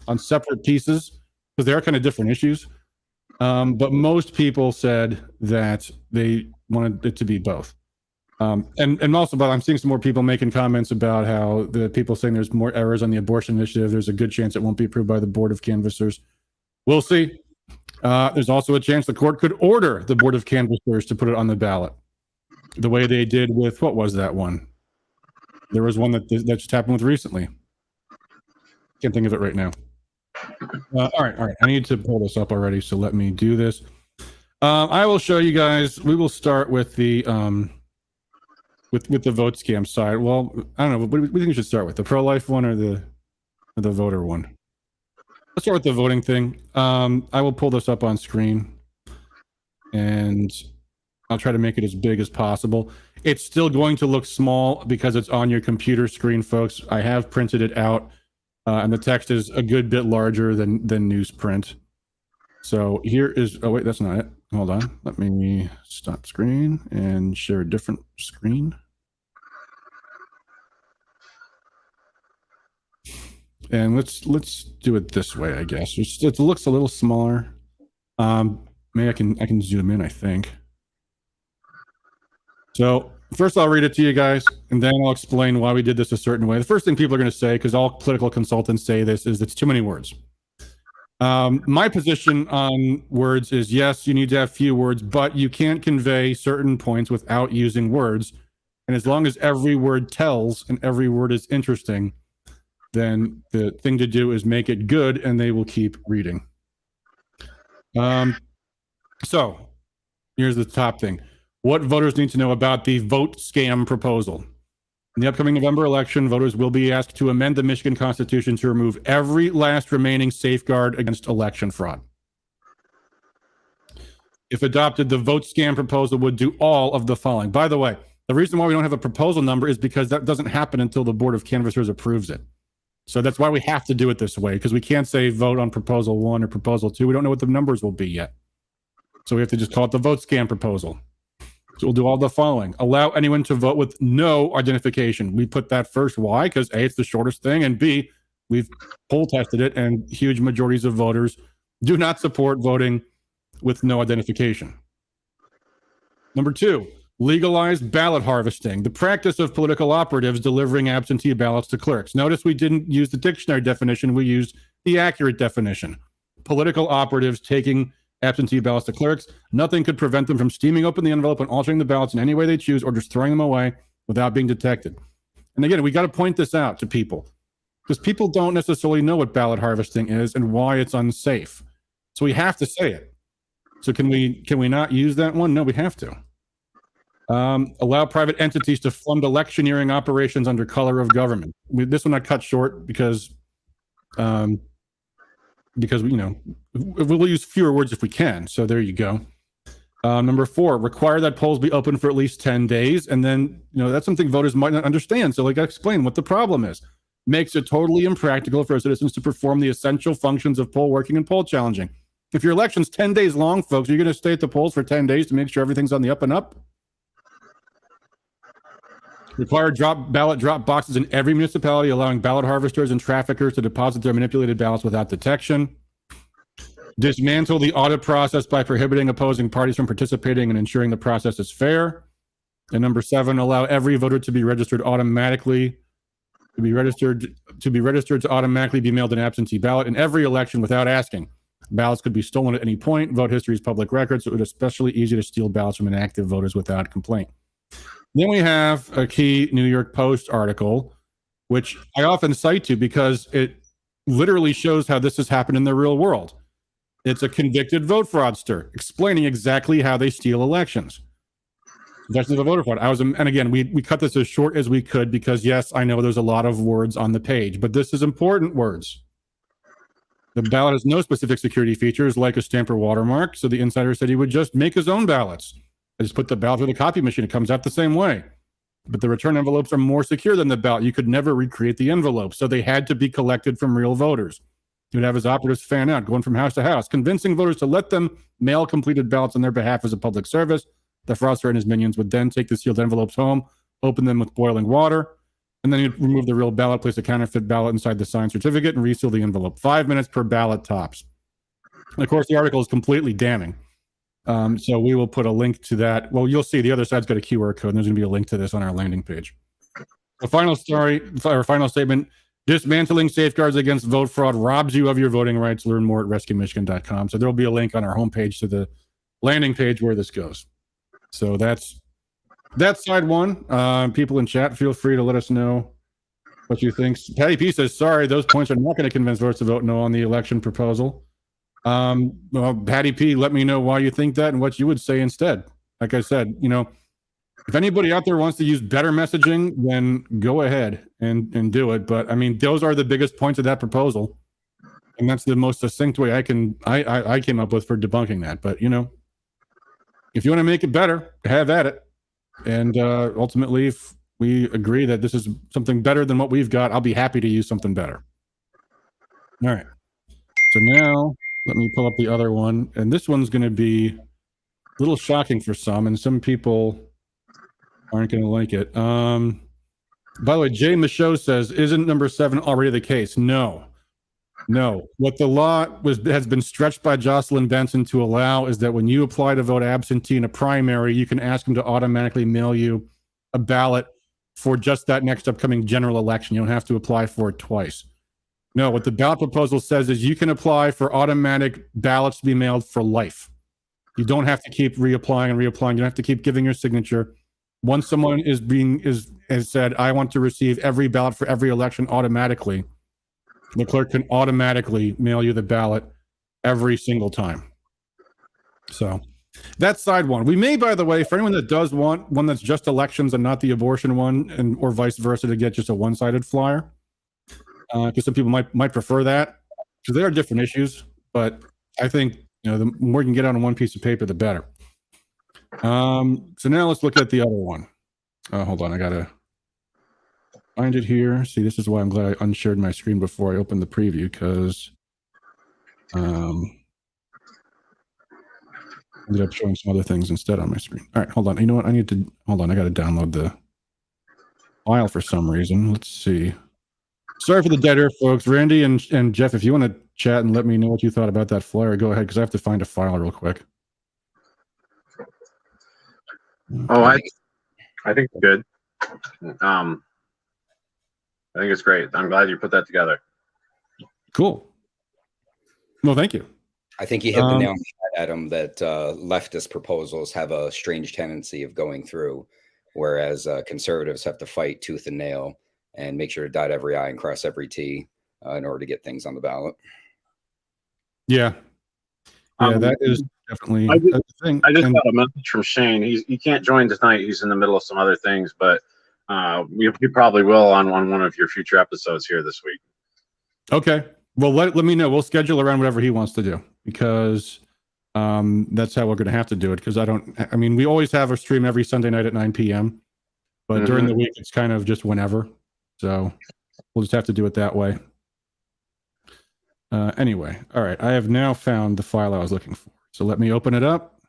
on separate pieces, because they are kind of different issues. But most people said that they wanted it to be both. And also, but I'm seeing some more people making comments about how the people saying there's more errors on the abortion initiative. There's a good chance it won't be approved by the Board of Canvassers. We'll see. There's also a chance the court could order the Board of Canvassers to put it on the ballot, the way they did with, what was that one? There was one that just happened with recently. Can't think of it right now. All right. I need to pull this up already, so let me do this. I will show you guys. We will start with the with the vote scam side. Well, I don't know. What do you think we should start with? The pro-life one or the voter one? Let's start with the voting thing. I will pull this up on screen, and I'll try to make it as big as possible. It's still going to look small because it's on your computer screen, folks. I have printed it out, and the text is a good bit larger than newsprint. So here is, oh wait, that's not it. Hold on, let me stop screen and share a different screen. And let's do it this way, I guess. It looks a little smaller. Maybe I can zoom in, I think. So first I'll read it to you guys, and then I'll explain why we did this a certain way. The first thing people are going to say, because all political consultants say this, is it's too many words. My position on words is, yes, you need to have few words, but you can't convey certain points without using words. And as long as every word tells and every word is interesting, then the thing to do is make it good, and they will keep reading. So here's the top thing. What voters need to know about the vote scam proposal. In the upcoming November election, voters will be asked to amend the Michigan Constitution to remove every last remaining safeguard against election fraud. If adopted, the vote scam proposal would do all of the following. By the way, the reason why we don't have a proposal number is because that doesn't happen until the Board of Canvassers approves it. So that's why we have to do it this way, because we can't say vote on proposal 1 or proposal 2. We don't know what the numbers will be yet. So we have to just call it the vote scam proposal. So we'll do all the following. Allow anyone to vote with no identification. We put that first. Why? Because A, it's the shortest thing, and B, we've poll tested it, and huge majorities of voters do not support voting with no identification. Number 2, legalize ballot harvesting, the practice of political operatives delivering absentee ballots to clerks. Notice we didn't use the dictionary definition. We used the accurate definition. Political operatives taking absentee ballots to clerks. Nothing could prevent them from steaming open the envelope and altering the ballots in any way they choose, or just throwing them away without being detected. And again, we got to point this out to people, because people don't necessarily know what ballot harvesting is and why it's unsafe. So we have to say it. So can we not use that one? No, we have to. Allow private entities to fund electioneering operations under color of government. This one I cut short because we'll use fewer words if we can. So there you go. Number 4, require that polls be open for at least 10 days. And then, that's something voters might not understand. So like, I explain what the problem is. Makes it totally impractical for citizens to perform the essential functions of poll working and poll challenging. If your election's 10 days long, folks, you're going to stay at the polls for 10 days to make sure everything's on the up and up. Require ballot drop boxes in every municipality, allowing ballot harvesters and traffickers to deposit their manipulated ballots without detection. Dismantle the audit process by prohibiting opposing parties from participating and ensuring the process is fair. And number 7, allow every voter to be registered automatically, to automatically be mailed an absentee ballot in every election without asking. Ballots could be stolen at any point. Vote history is public record, so it is especially easy to steal ballots from inactive voters without complaint. Then we have a key New York Post article, which I often cite to because it literally shows how this has happened in the real world. It's a convicted vote fraudster explaining exactly how they steal elections. That's the voter fraud. And again, we cut this as short as we could because, yes, I know there's a lot of words on the page, but this is important words. The ballot has no specific security features like a stamp or watermark, so the insider said he would just make his own ballots. I just put the ballot through the copy machine. It comes out the same way. But the return envelopes are more secure than the ballot. You could never recreate the envelope, so they had to be collected from real voters. He would have his operatives fan out, going from house to house, convincing voters to let them mail completed ballots on their behalf as a public service. The fraudster and his minions would then take the sealed envelopes home, open them with boiling water, and then he'd remove the real ballot, place a counterfeit ballot inside the signed certificate, and reseal the envelope. 5 minutes per ballot tops. And of course, the article is completely damning. So we will put a link to that. Well, you'll see the other side's got a QR code, and there's going to be a link to this on our landing page. The final statement: dismantling safeguards against vote fraud robs you of your voting rights. Learn more at rescuemichigan.com. So there'll be a link on our homepage to the landing page where this goes. So that's side one. People in chat, feel free to let us know what you think. Patty P says, sorry, those points are not going to convince voters to vote no on the election proposal. Well, Patty P, let me know why you think that and what you would say instead. Like I said, if anybody out there wants to use better messaging, then go ahead and do it. But I mean, those are the biggest points of that proposal. And that's the most succinct way I came up with for debunking that. But, if you want to make it better, have at it. And ultimately, if we agree that this is something better than what we've got, I'll be happy to use something better. All right. So now let me pull up the other one. And this one's going to be a little shocking for some, and some people aren't going to like it. By the way, Jay Michaud says, isn't number 7 already the case? No. What the law has been stretched by Jocelyn Benson to allow is that when you apply to vote absentee in a primary, you can ask them to automatically mail you a ballot for just that next upcoming general election. You don't have to apply for it twice. No, what the ballot proposal says is you can apply for automatic ballots to be mailed for life. You don't have to keep reapplying and reapplying. You don't have to keep giving your signature. Once someone has said, I want to receive every ballot for every election automatically, the clerk can automatically mail you the ballot every single time. So that's side one. We may, by the way, for anyone that does want one that's just elections and not the abortion one, or vice versa, to get just a one-sided flyer, because some people might prefer that, because they are different issues. But I think the more you can get on one piece of paper, the better. So now let's look at the other one. Hold on, I gotta find it here. See, this is why I'm glad I unshared my screen before I opened the preview, because ended up showing some other things instead on my screen. All right, hold on. You know what? I gotta download the file for some reason. Let's see. Sorry for the dead air, folks. Randy and Jeff, if you want to chat and let me know what you thought about that flyer, go ahead, because I have to find a file real quick. Oh, I think it's good. I think it's great. I'm glad you put that together. Cool. Well, thank you. I think you hit the nail on the head, Adam, that leftist proposals have a strange tendency of going through, whereas conservatives have to fight tooth and nail and make sure to dot every I and cross every T in order to get things on the ballot. Yeah. Yeah, that is definitely I a thing. I just And got a message from Shane. He can't join tonight. He's in the middle of some other things, but you probably will on one of your future episodes here this week. okay. Well, let me know. We'll schedule around whatever he wants to do, because that's how we're going to have to do it. Because I mean, we always have a stream every Sunday night at 9 p.m., but during the week, it's kind of just whenever. So we'll just have to do it that way. Anyway, all right. I have now found the file I was looking for. So let me open it up.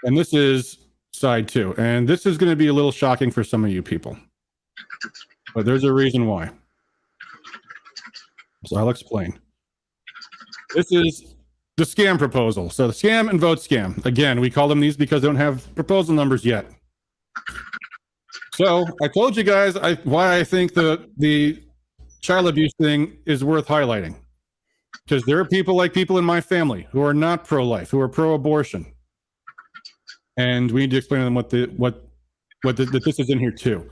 And this is side 2. And this is going to be a little shocking for some of you people, but there's a reason why. So I'll explain. This is the scam proposal. So the scam and vote scam. Again, we call them these because they don't have proposal numbers yet. So I told you guys why I think the child abuse thing is worth highlighting. Because there are people in my family who are not pro-life, who are pro-abortion. And we need to explain to them that this is in here too.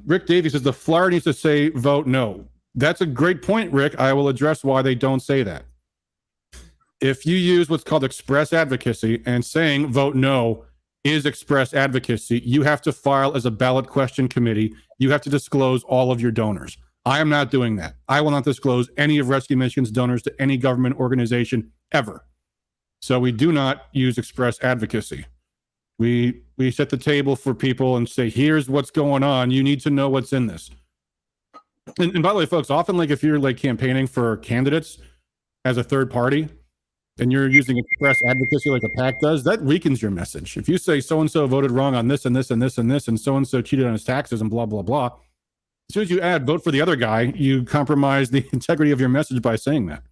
Rick Davies says the flyer needs to say vote no. That's a great point, Rick. I will address why they don't say that. If you use what's called express advocacy, and saying vote no is express advocacy, you have to file as a ballot question committee. You have to disclose all of your donors. I am not doing that. I will not disclose any of Rescue Michigan's donors to any government organization ever. So we do not use express advocacy. We set the table for people and say, here's what's going on. You need to know what's in this. And by the way, folks, often if you're campaigning for candidates as a third party and you're using express advocacy like a PAC does, that weakens your message. If you say so-and-so voted wrong on this and this and this and this, and so-and-so cheated on his taxes and blah, blah, blah, as soon as you add vote for the other guy, you compromise the integrity of your message by saying that.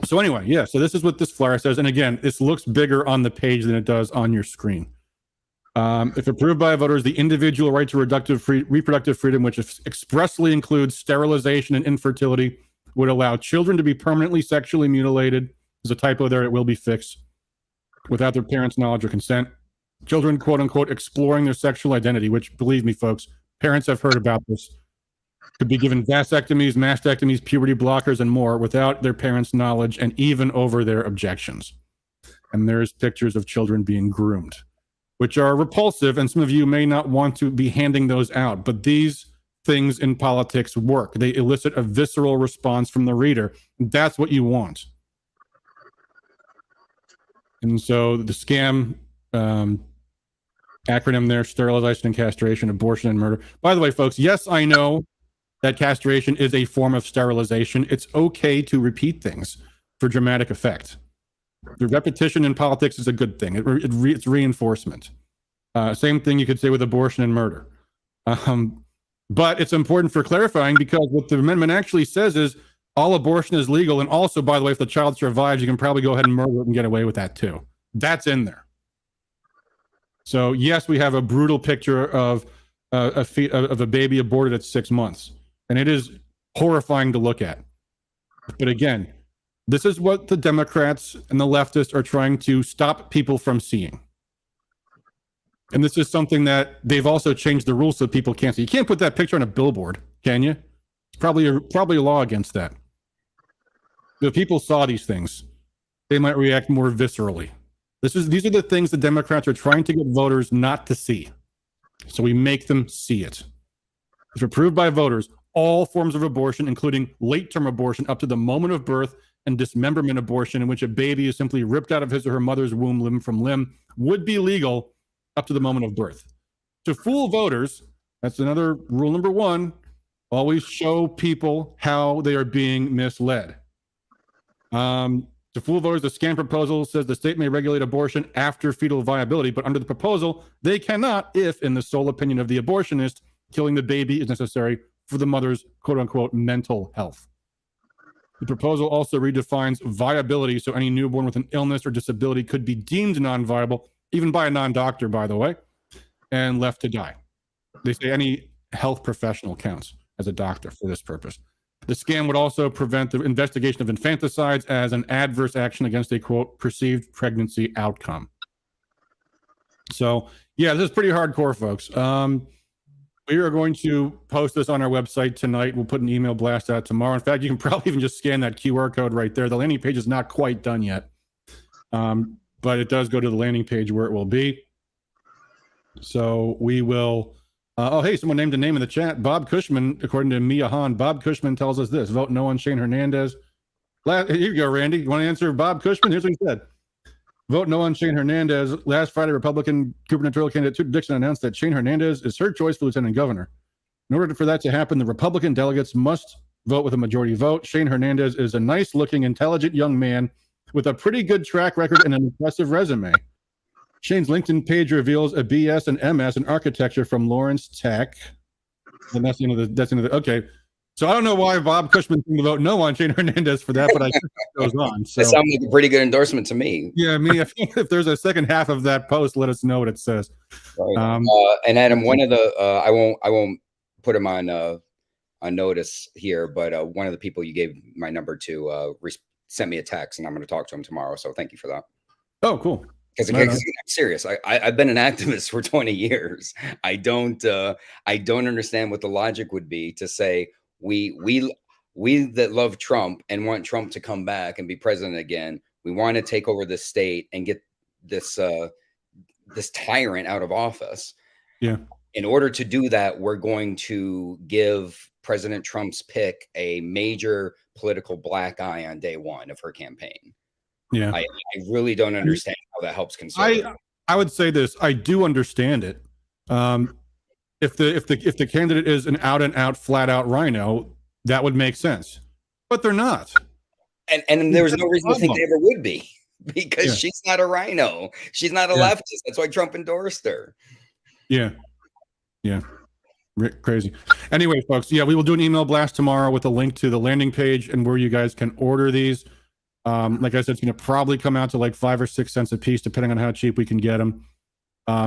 So anyway, yeah, so this is what this flyer says. And again, this looks bigger on the page than it does on your screen. If approved by voters, the individual right to reproductive freedom, which expressly includes sterilization and infertility, would allow children to be permanently sexually mutilated. There's a typo there, it will be fixed, without their parents' knowledge or consent. Children, quote unquote, exploring their sexual identity, which, believe me, folks, parents have heard about this, could be given vasectomies, mastectomies, puberty blockers, and more without their parents' knowledge and even over their objections. And there's pictures of children being groomed, which are repulsive, and some of you may not want to be handing those out, but these things in politics work. They elicit a visceral response from the reader. That's what you want. And so the scam acronym there, sterilization and castration, abortion and murder. By the way, folks, yes, I know that castration is a form of sterilization. It's okay to repeat things for dramatic effect. The repetition in politics is a good thing. It's reinforcement. Same thing you could say with abortion and murder. But it's important for clarifying, because what the amendment actually says is all abortion is legal. And also, by the way, if the child survives, you can probably go ahead and murder it and get away with that too. That's in there. So yes, we have a brutal picture of a baby aborted at 6 months. And it is horrifying to look at. But again, this is what the Democrats and the leftists are trying to stop people from seeing. And this is something that they've also changed the rules so people can't see. You can't put that picture on a billboard, can you? It's probably a law against that. If people saw these things, they might react more viscerally. These are the things the Democrats are trying to get voters not to see. So we make them see it. If approved by voters, all forms of abortion, including late-term abortion up to the moment of birth, and dismemberment abortion, in which a baby is simply ripped out of his or her mother's womb limb from limb, would be legal up to the moment of birth. To fool voters, that's another rule number 1, always show people how they are being misled. To fool voters, the scam proposal says the state may regulate abortion after fetal viability, but under the proposal, they cannot if, in the sole opinion of the abortionist, killing the baby is necessary for the mother's quote-unquote mental health. The proposal also redefines viability, so any newborn with an illness or disability could be deemed non-viable, even by a non-doctor, by the way, and left to die. They say any health professional counts as a doctor for this purpose. The scam would also prevent the investigation of infanticides as an adverse action against a, quote, perceived pregnancy outcome. So, yeah, this is pretty hardcore, folks. We are going to post this on our website tonight. We'll put an email blast out tomorrow. In fact, you can probably even just scan that QR code right there. The landing page is not quite done yet, but it does go to the landing page where it will be. So we will... oh, hey, someone named a name in the chat. Bob Cushman, according to Mia Hahn, Bob Cushman tells us this: vote no on Shane Hernandez. Here you go, Randy. You want to answer Bob Cushman? Here's what he said. Vote no on Shane Hernandez. Last Friday, Republican gubernatorial candidate Tudor Dixon announced that Shane Hernandez is her choice for lieutenant governor. In order for that to happen, the Republican delegates must vote with a majority vote. Shane Hernandez is a nice-looking, intelligent young man with a pretty good track record and an impressive resume. Shane's LinkedIn page reveals a BS and MS in architecture from Lawrence Tech. And that's the end of the, okay. So I don't know why Bob Cushman can vote no on Shane Hernandez for that, but I think it goes on. So That sounds like a pretty good endorsement to me. yeah, I mean, if there's a second half of that post, let us know what it says. Right. And Adam, one of the I won't put him on notice here, but one of the people you gave my number to sent me a text, and I'm going to talk to him tomorrow. So thank you for that. Oh, cool. Because I'm serious. I've been an activist for 20 years. I don't understand what the logic would be to say we that love Trump and want Trump to come back and be president again. We want to take over this state and get this this tyrant out of office. Yeah. In order to do that, we're going to give President Trump's pick a major political black eye on day one of her campaign. Yeah. I really don't understand how that helps conservatives. I would say this. I do understand it. If the candidate is an out and out, flat out rhino, that would make sense. But they're not. And there was no reason to think they ever would be, because she's not a rhino. She's not a leftist. That's why Trump endorsed her. Yeah. Yeah. Crazy. Anyway, folks, yeah, we will do an email blast tomorrow with a link to the landing page and where you guys can order these. Like I said, it's going to probably come out to like 5 or 6 cents a piece, depending on how cheap we can get them.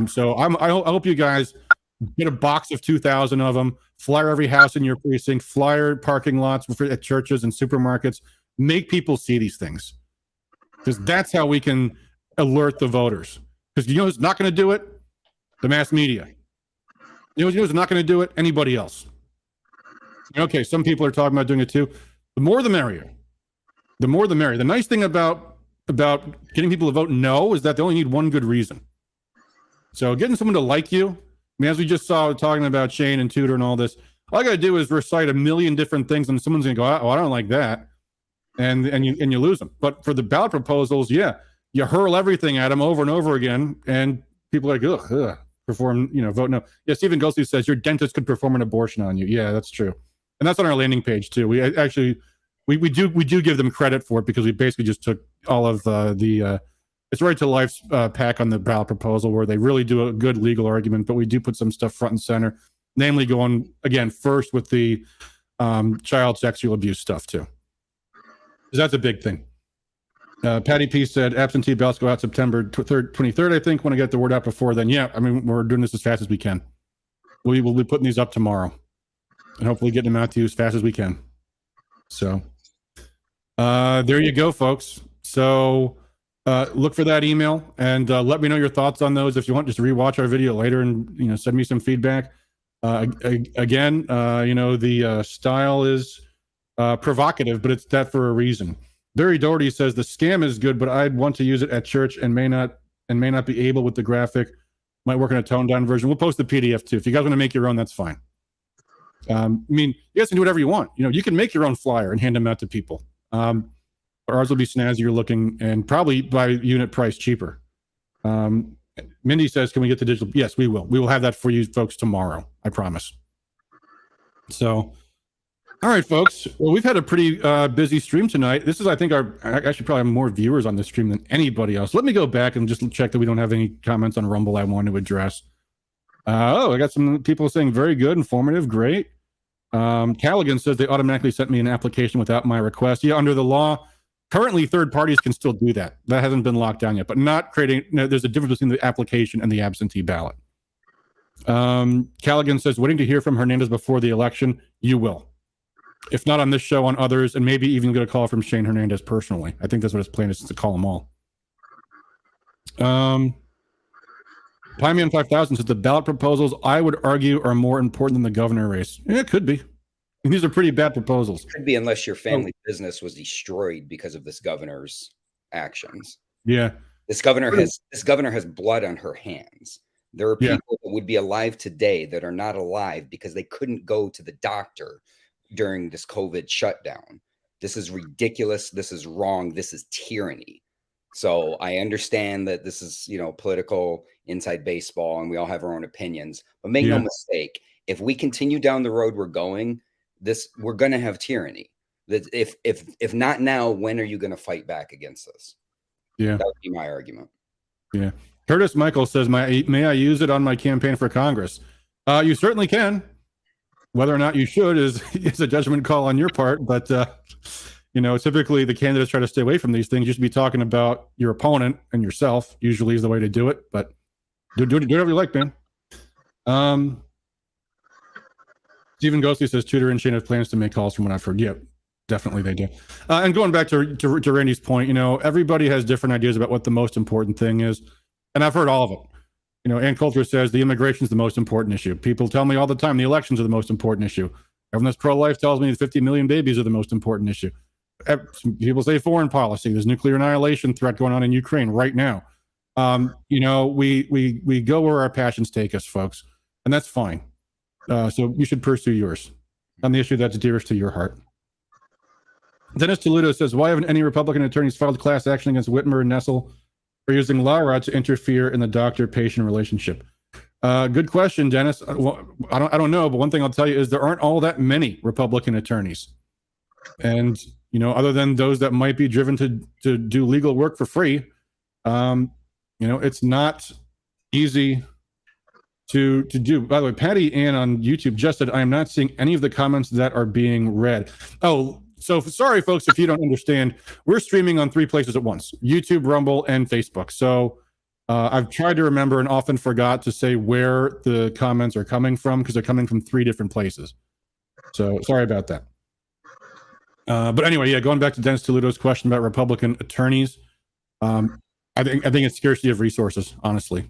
So I hope you guys get a box of 2,000 of them, flyer every house in your precinct, flyer parking lots at churches and supermarkets, make people see these things, because that's how we can alert the voters. Because you know who's not going to do it? The mass media. You know who's not going to do it? Anybody else. Okay, some people are talking about doing it too. The more the merrier. The more the merrier. The nice thing about getting people to vote no is that they only need one good reason. So getting someone to like you, I mean, as we just saw talking about Shane and Tudor and all this, all I got to do is recite a million different things, and someone's going to go, "Oh, I don't like that," and you lose them. But for the ballot proposals, yeah, you hurl everything at them over and over again, and people are like, ugh, perform, vote no. Yeah, Stephen Ghosty says your dentist could perform an abortion on you. Yeah, that's true, and that's on our landing page too. We actually. We do give them credit for it, because we basically just took all of the it's right to life's pack on the ballot proposal, where they really do a good legal argument, but we do put some stuff front and center, namely going again first with the child sexual abuse stuff too, because that's a big thing. Patty P said absentee ballots go out September 23rd. I think, want to get the word out before then. Yeah, I mean, we're doing this as fast as we can. We will be putting these up tomorrow, and hopefully getting them out to you as fast as we can. So. There you go, folks. So look for that email, and let me know your thoughts on those. If you want, just rewatch our video later and send me some feedback. Again, the style is provocative, but it's that for a reason. Barry Doherty says the scam is good, but I'd want to use it at church and may not be able with the graphic. Might work in a toned down version. We'll post the PDF too. If you guys want to make your own, that's fine. I mean, you guys can do whatever you want. You can make your own flyer and hand them out to people. Ours will be snazzier looking and probably by unit price cheaper. Mindy says, can we get the digital? Yes, we will. We will have that for you folks tomorrow. I promise. So, all right, folks. Well, we've had a pretty busy stream tonight. This is, I think, actually probably have more viewers on this stream than anybody else. Let me go back and just check that we don't have any comments on Rumble I want to address. I got some people saying very good, informative, great. Callaghan says they automatically sent me an application without my request. Yeah, under the law, currently third parties can still do that. That hasn't been locked down yet, but not creating. There's a difference between the application and the absentee ballot. Callaghan says waiting to hear from Hernandez before the election. You will. if not on this show, on others, and maybe even get a call from Shane Hernandez personally. I think that's what his plan is, to call them all. Pyman 5000 says the ballot proposals, I would argue, are more important than the governor race. Yeah, it could be. And these are pretty bad proposals. Could be, unless your family business was destroyed because of this governor's actions. Yeah. This governor has blood on her hands. There are people that would be alive today that are not alive because they couldn't go to the doctor during this COVID shutdown. This is ridiculous. This is wrong. This is tyranny. So I understand that this is, political inside baseball, and we all have our own opinions, but make no mistake, if we continue down the road we're going, we're going to have tyranny. That if not now, when are you going to fight back against this? Yeah. That would be my argument. Yeah. Curtis Michael says, may I use it on my campaign for Congress? You certainly can. Whether or not you should is a judgment call on your part. But, typically the candidates try to stay away from these things. You should be talking about your opponent and yourself, usually is the way to do it. But do whatever you like, man. Stephen Ghostley says, Tudor and Shane have plans to make calls from what I've heard. Yep. Definitely they do. And going back to Randy's point, everybody has different ideas about what the most important thing is. And I've heard all of it. Ann Coulter says the immigration is the most important issue. People tell me all the time the elections are the most important issue. Everyone that's pro-life tells me the 50 million babies are the most important issue. People say foreign policy. There's nuclear annihilation threat going on in Ukraine right now. We go where our passions take us, folks. And that's fine. So you should pursue yours on the issue that's dearest to your heart. Dennis Toledo says, why haven't any Republican attorneys filed class action against Whitmer and Nessel for using LARA to interfere in the doctor-patient relationship? Good question, Dennis. I don't know, but one thing I'll tell you is there aren't all that many Republican attorneys. And, other than those that might be driven to do legal work for free, it's not easy to do. By the way, Patty Ann on YouTube just said, I am not seeing any of the comments that are being read. Oh, so sorry, folks, if you don't understand, we're streaming on 3 places at once: YouTube, Rumble, and Facebook. So I've tried to remember and often forgot to say where the comments are coming from, because they're coming from 3 different places. So sorry about that. But anyway, going back to Dennis Toledo's question about Republican attorneys, I think it's scarcity of resources, honestly.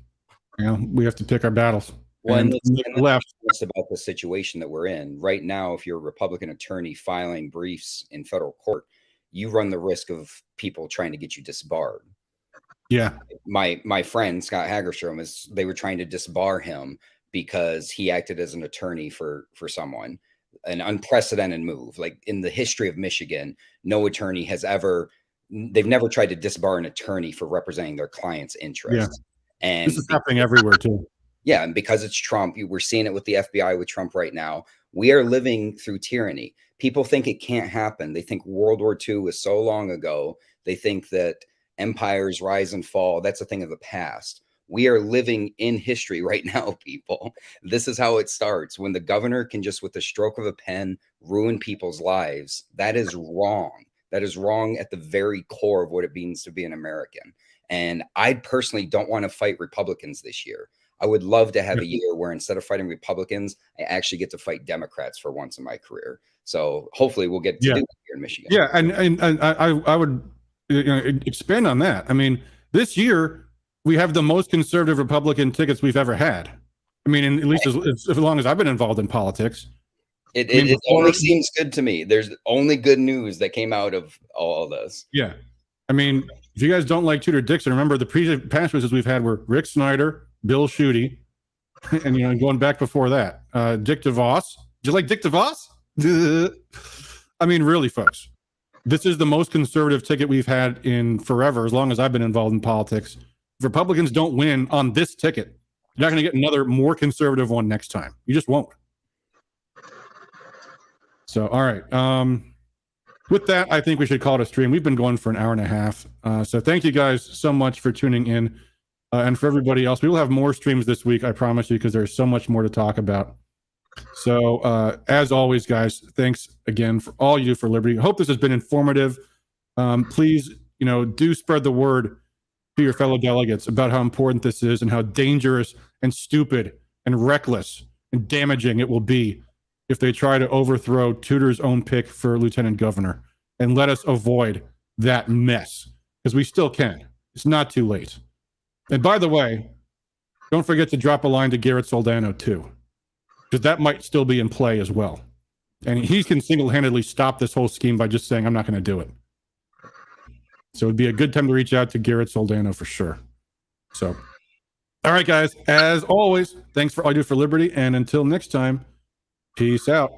We have to pick our battles. Well, and let's about the situation that we're in right now. If you're a Republican attorney filing briefs in federal court, you run the risk of people trying to get you disbarred. Yeah. My friend Scott Hagerstrom, they were trying to disbar him because he acted as an attorney for someone. An unprecedented move. Like, in the history of Michigan, no attorney has they've never tried to disbar an attorney for representing their client's interests. Yeah. And this is happening everywhere too. Yeah, and because it's Trump, we're seeing it with the FBI with Trump right now. We are living through tyranny. People think it can't happen. They think World War II was so long ago. They think that empires rise and fall. That's a thing of the past. We are living in history right now, people. This is how it starts. When the governor can just, with the stroke of a pen, ruin people's lives, that is wrong. That is wrong at the very core of what it means to be an American. And I personally don't want to fight Republicans this year. I would love to have a year where instead of fighting Republicans, I actually get to fight Democrats for once in my career. So hopefully we'll get to do that here in Michigan. Yeah, and I would expand on that. I mean, this year we have the most conservative Republican tickets we've ever had. I mean, at least as long as I've been involved in politics. It only seems good to me. There's only good news that came out of all this. Yeah. I mean, if you guys don't like Tudor Dixon, remember the past choices we've had were Rick Snyder, Bill Schuette, and going back before that, Dick DeVos. Do you like Dick DeVos? I mean, really, folks, this is the most conservative ticket we've had in forever, as long as I've been involved in politics. If Republicans don't win on this ticket, you're not going to get another more conservative one next time. You just won't. So, all right. With that, I think we should call it a stream. We've been going for an hour and a half. So thank you guys so much for tuning in. And for everybody else, we will have more streams this week, I promise you, because there's so much more to talk about. So as always, guys, thanks again for all you do for liberty. I hope this has been informative. Please, do spread the word to your fellow delegates about how important this is and how dangerous and stupid and reckless and damaging it will be if they try to overthrow Tudor's own pick for lieutenant governor, and let us avoid that mess, because we still can. It's not too late. And by the way, don't forget to drop a line to Garrett Soldano too, because that might still be in play as well. And he can single-handedly stop this whole scheme by just saying, I'm not going to do it. So it'd be a good time to reach out to Garrett Soldano for sure. So, all right, guys, as always, thanks for all you do for liberty. And until next time, peace out.